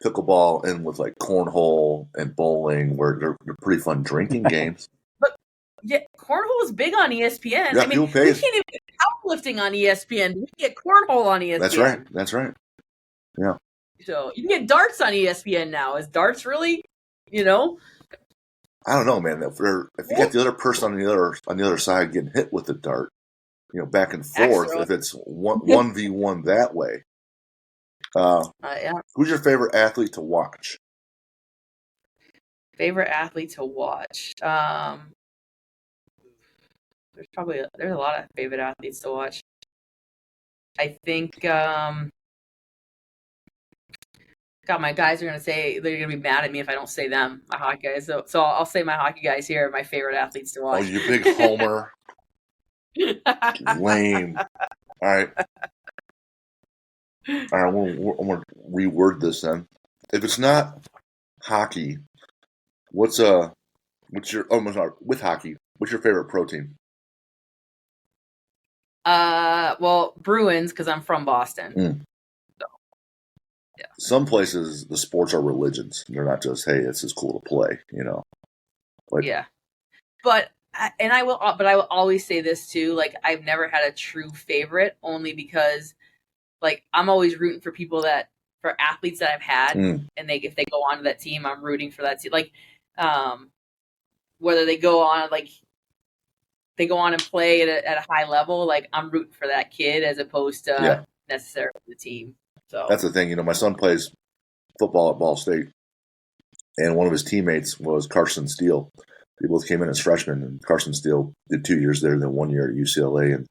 Speaker 1: pickleball in with like cornhole and bowling, where they're pretty fun drinking games.
Speaker 2: But yeah, cornhole is big on ESPN.
Speaker 1: Yeah,
Speaker 2: I mean, we can't even get powerlifting on ESPN. We can get cornhole on ESPN.
Speaker 1: That's right. Yeah.
Speaker 2: So you can get darts on ESPN now. Is darts really, I
Speaker 1: don't know, man. If you got the other person on the other side getting hit with the dart, back and forth.
Speaker 2: Extra.
Speaker 1: If it's 1v1 that way.
Speaker 2: Yeah.
Speaker 1: Who's your favorite athlete to watch?
Speaker 2: Favorite athlete to watch. There's a lot of favorite athletes to watch. I think God, my guys are gonna say they're gonna be mad at me if I don't say them, my hockey guys. So I'll say my hockey guys here are my favorite athletes to watch.
Speaker 1: Oh, you big homer. Lame. All right. I'm gonna reword this then. If it's not hockey, with hockey, what's your favorite protein?
Speaker 2: Well, Bruins, because I'm from Boston. So, yeah.
Speaker 1: Some places the sports are religions. They're not just, hey, it's just cool to play, Like,
Speaker 2: yeah. But I will always say this too. Like, I've never had a true favorite, only because, like, I'm always rooting for for athletes that I've had, and if they go on to that team, I'm rooting for that team. Like, whether they go on and play at a high level, like, I'm rooting for that kid as opposed to necessarily the team. So
Speaker 1: that's the thing. My son plays football at Ball State, and one of his teammates was Carson Steele. They both came in as freshmen, and Carson Steele did 2 years there, then 1 year at UCLA, and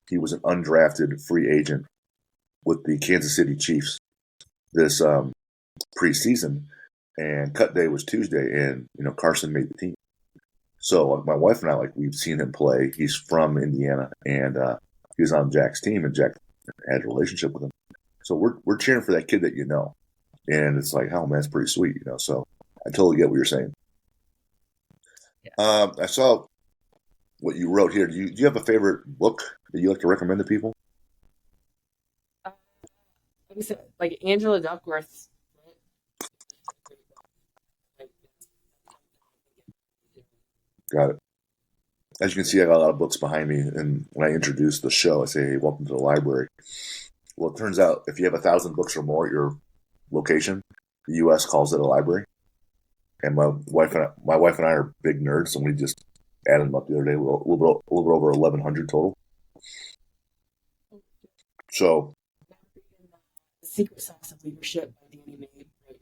Speaker 1: he was an undrafted free agent with the Kansas City Chiefs this preseason, and cut day was Tuesday, and Carson made the team. So my wife and I, we've seen him play. He's from Indiana, and he was on Jack's team, and Jack had a relationship with him. So we're cheering for that kid that and it's like, oh man, it's pretty sweet, So I totally get what you're saying. Yeah. I saw what you wrote here. Do you have a favorite book that you like to recommend to people?
Speaker 2: Like Angela Duckworth.
Speaker 1: Got it. As you can see, I got a lot of books behind me, and when I introduce the show, I say, hey, welcome to the library. Well, it turns out if you have 1,000 books or more at your location, the U.S. calls it a library. And my wife and I are big nerds, and we just added them up the other day, a little bit over 1,100 total. So,
Speaker 2: The Secret Sauce of Leadership by Danny Mabe right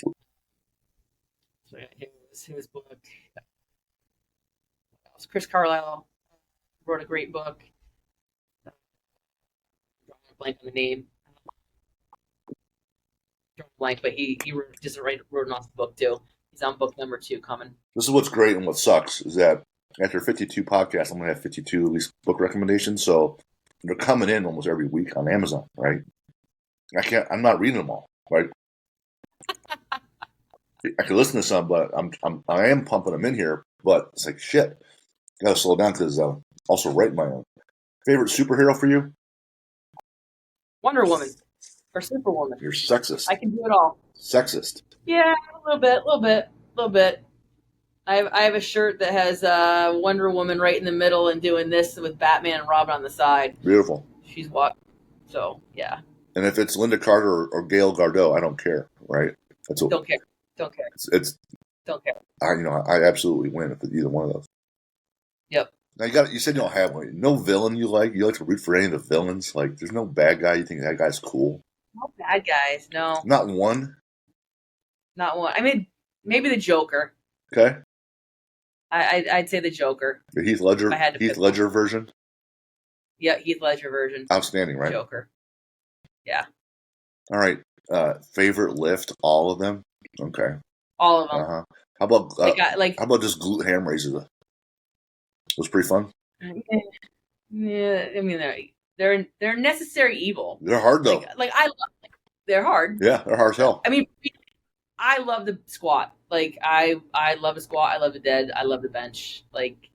Speaker 2: now. So it was his book. Chris Carlisle wrote a great book. I'm blank on the name. Blank, but he wrote an awesome book too. He's on book number 2 coming.
Speaker 1: This is what's great, and what sucks is that after 52 podcasts, I'm going to have 52 at least book recommendations. So they're coming in almost every week on Amazon, right? I'm not reading them all, right? I could listen to some, but I am pumping them in here. But it's like, shit, got to slow down because also writing my own. Favorite superhero for you?
Speaker 2: Wonder Woman or Superwoman.
Speaker 1: You're sexist.
Speaker 2: I can do it all.
Speaker 1: Sexist.
Speaker 2: Yeah, a little bit. I have a shirt that has Wonder Woman right in the middle and doing this with Batman and Robin on the side.
Speaker 1: Beautiful.
Speaker 2: She's what? So yeah.
Speaker 1: And if it's Linda Carter or Gail Gardeau, I don't care, right?
Speaker 2: Don't care.
Speaker 1: It's
Speaker 2: don't care.
Speaker 1: I absolutely win if it's either one of those.
Speaker 2: Yep.
Speaker 1: Now you said you don't have one. No villain you like? You like to root for any of the villains? Like, there's no bad guy you think that guy's cool?
Speaker 2: No bad guys, no.
Speaker 1: Not one?
Speaker 2: Not one. I mean, maybe the Joker.
Speaker 1: Okay.
Speaker 2: I'd say the Joker.
Speaker 1: The Heath Ledger version?
Speaker 2: Yeah, Heath Ledger version.
Speaker 1: Outstanding, right?
Speaker 2: Joker. Yeah.
Speaker 1: All right. Favorite lift? All of them? Okay.
Speaker 2: All of them.
Speaker 1: Uh-huh. How about how about just glute ham raises? It was pretty fun.
Speaker 2: Yeah, I mean they're necessary evil.
Speaker 1: They're hard though.
Speaker 2: They're hard.
Speaker 1: Yeah, they're hard as hell.
Speaker 2: I mean, I love the squat. Like I love the squat. I love the dead. I love the bench. Like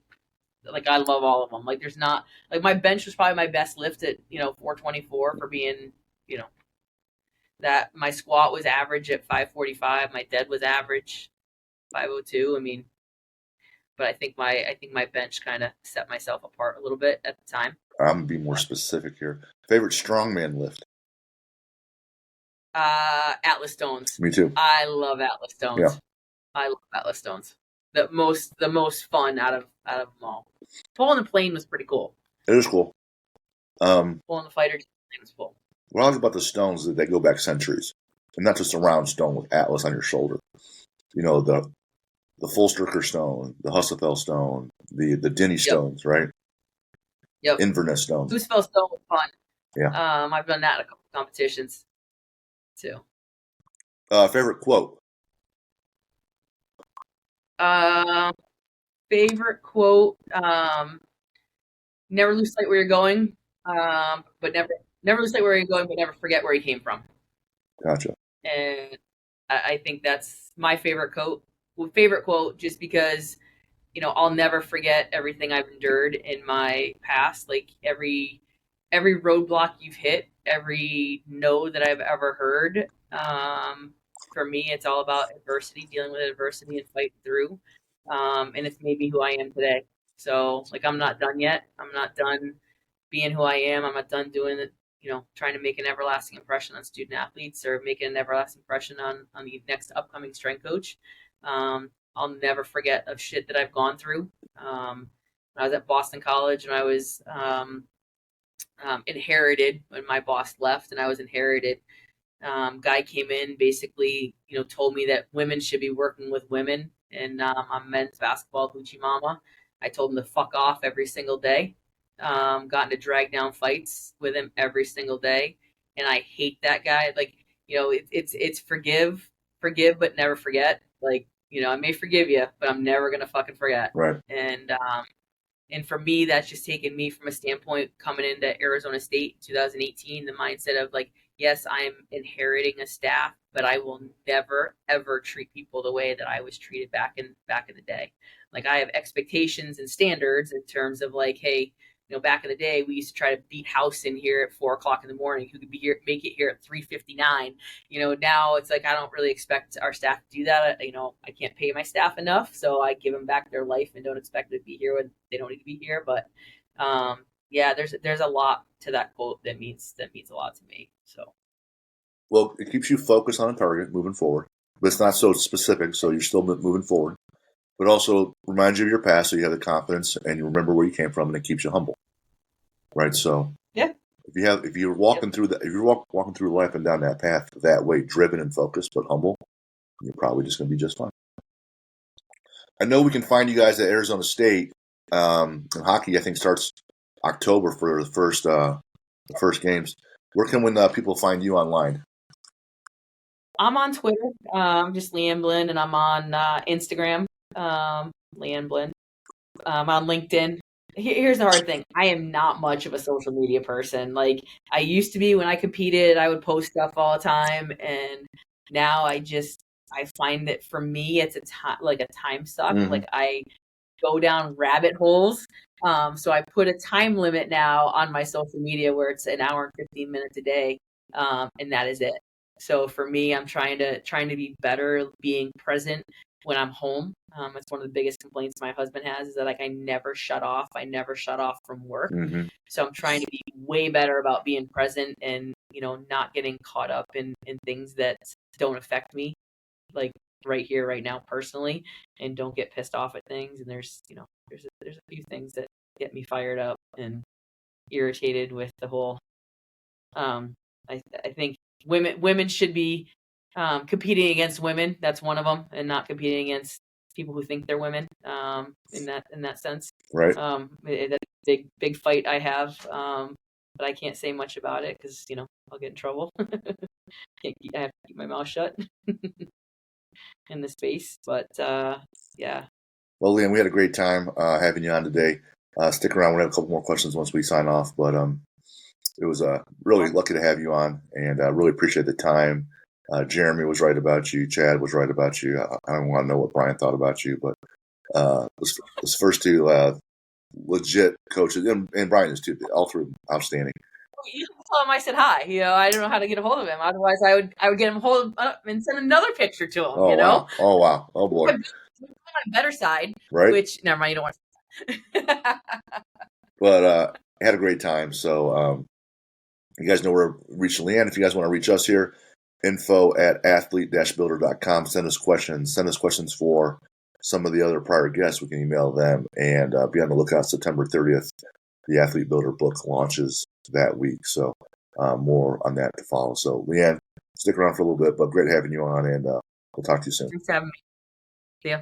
Speaker 2: I love all of them. Like there's not like my bench was probably my best lift at 424 for being that my squat was average at 545. My dead was average 502. I mean, but I think my bench kind of set myself apart a little bit at the time.
Speaker 1: I'm gonna be more specific here. Favorite strongman lift?
Speaker 2: Atlas stones.
Speaker 1: Me too.
Speaker 2: I love Atlas stones.
Speaker 1: Yeah.
Speaker 2: I love Atlas stones. The most fun out of them all. Pulling the plane was pretty cool.
Speaker 1: It is cool.
Speaker 2: Pulling the fighter plane was cool.
Speaker 1: What I like about the stones is that they go back centuries, and not just a round stone with Atlas on your shoulder. You know, the full stricker stone, the Husafel stone, the Denny stones, right?
Speaker 2: Yep.
Speaker 1: Inverness stones.
Speaker 2: Husafel stone was fun.
Speaker 1: Yeah.
Speaker 2: I've done that in a couple competitions too.
Speaker 1: Favorite quote?
Speaker 2: Favorite quote, never lose sight where you're going, but never lose sight where you're going, but never forget where you came from.
Speaker 1: Gotcha.
Speaker 2: And I think that's my favorite quote, just because, I'll never forget everything I've endured in my past. Like every roadblock you've hit, every no that I've ever heard. For me, it's all about adversity, dealing with adversity and fighting through. And it's made me who I am today. So like, I'm not done yet. I'm not done being who I am. I'm not done doing it, trying to make an everlasting impression on student athletes or making an everlasting impression on the next upcoming strength coach. I'll never forget of shit that I've gone through. When I was at Boston College and I was inherited when my boss left, and I was inherited. Guy came in, basically, told me that women should be working with women, and I'm men's basketball hoochie mama. I told him to fuck off every single day. Got into drag down fights with him every single day, and I hate that guy. Like, it's forgive, but never forget. Like, I may forgive you, but I'm never gonna fucking forget.
Speaker 1: Right.
Speaker 2: And for me, that's just taken me from a standpoint coming into Arizona State in 2018, the mindset of like, yes, I am inheriting a staff, but I will never, ever treat people the way that I was treated back in the day. Like I have expectations and standards in terms of like, hey, back in the day, we used to try to beat house in here at 4:00 in the morning. Who could be here, make it here at 3:59? Now it's like I don't really expect our staff to do that. I can't pay my staff enough, so I give them back their life and don't expect them to be here when they don't need to be here. But yeah, there's a lot to that quote that means a lot to me. So,
Speaker 1: well, it keeps you focused on a target moving forward, but it's not so specific, so you're still moving forward. But also reminds you of your past, so you have the confidence and you remember where you came from, and it keeps you humble, right? So
Speaker 2: yeah,
Speaker 1: if you're walking through walking through life and down that path that way, driven and focused but humble, you're probably just going to be just fine. I know we can find you guys at Arizona State. And hockey, I think, starts October for the first games. Where can people find you online?
Speaker 2: I'm on Twitter, just Liane Blyn, and I'm on Instagram. Liane Blyn. On LinkedIn. Here's the hard thing. I am not much of a social media person. Like I used to be when I competed, I would post stuff all the time. And now I find that for me, it's a time suck.
Speaker 1: Mm-hmm.
Speaker 2: Like I go down rabbit holes. So I put a time limit now on my social media where it's an hour and 15 minutes a day. And that is it. So for me, I'm trying to be better being present when I'm home. It's one of the biggest complaints my husband has is that like I never shut off. I never shut off from work.
Speaker 1: Mm-hmm.
Speaker 2: So I'm trying to be way better about being present and, not getting caught up in things that don't affect me, like right here, right now, personally, and don't get pissed off at things. And there's a few things that get me fired up and irritated with the whole, I think women should be competing against women. That's one of them, and not competing against people who think they're women. In that sense,
Speaker 1: right?
Speaker 2: That's a big fight I have, but I can't say much about it because I'll get in trouble. I have to keep my mouth shut in the space. But yeah.
Speaker 1: Well, Liam, we had a great time having you on today. Stick around. We have a couple more questions once we sign off, but it was really lucky to have you on, and I really appreciate the time Jeremy was right about you. Chad was right about you. I don't want to know what Brian thought about you, but those first two legit coaches, and Brian is too. All three outstanding.
Speaker 2: You can tell him I said hi. I don't know how to get a hold of him. Otherwise, I would get him hold and send another picture to him.
Speaker 1: Wow. Oh wow. Oh boy.
Speaker 2: On my better side,
Speaker 1: right?
Speaker 2: Which never mind. You don't want to.
Speaker 1: But I had a great time. So you guys know where to reach Liane. If you guys want to reach us here, info@athlete-builder.com. Send us questions. Send us questions for some of the other prior guests. We can email them and be on the lookout. September 30th, the Athlete Builder book launches that week. So more on that to follow. So Liane, stick around for a little bit, but great having you on, and we'll talk to you soon.
Speaker 2: Thanks for having me. See ya.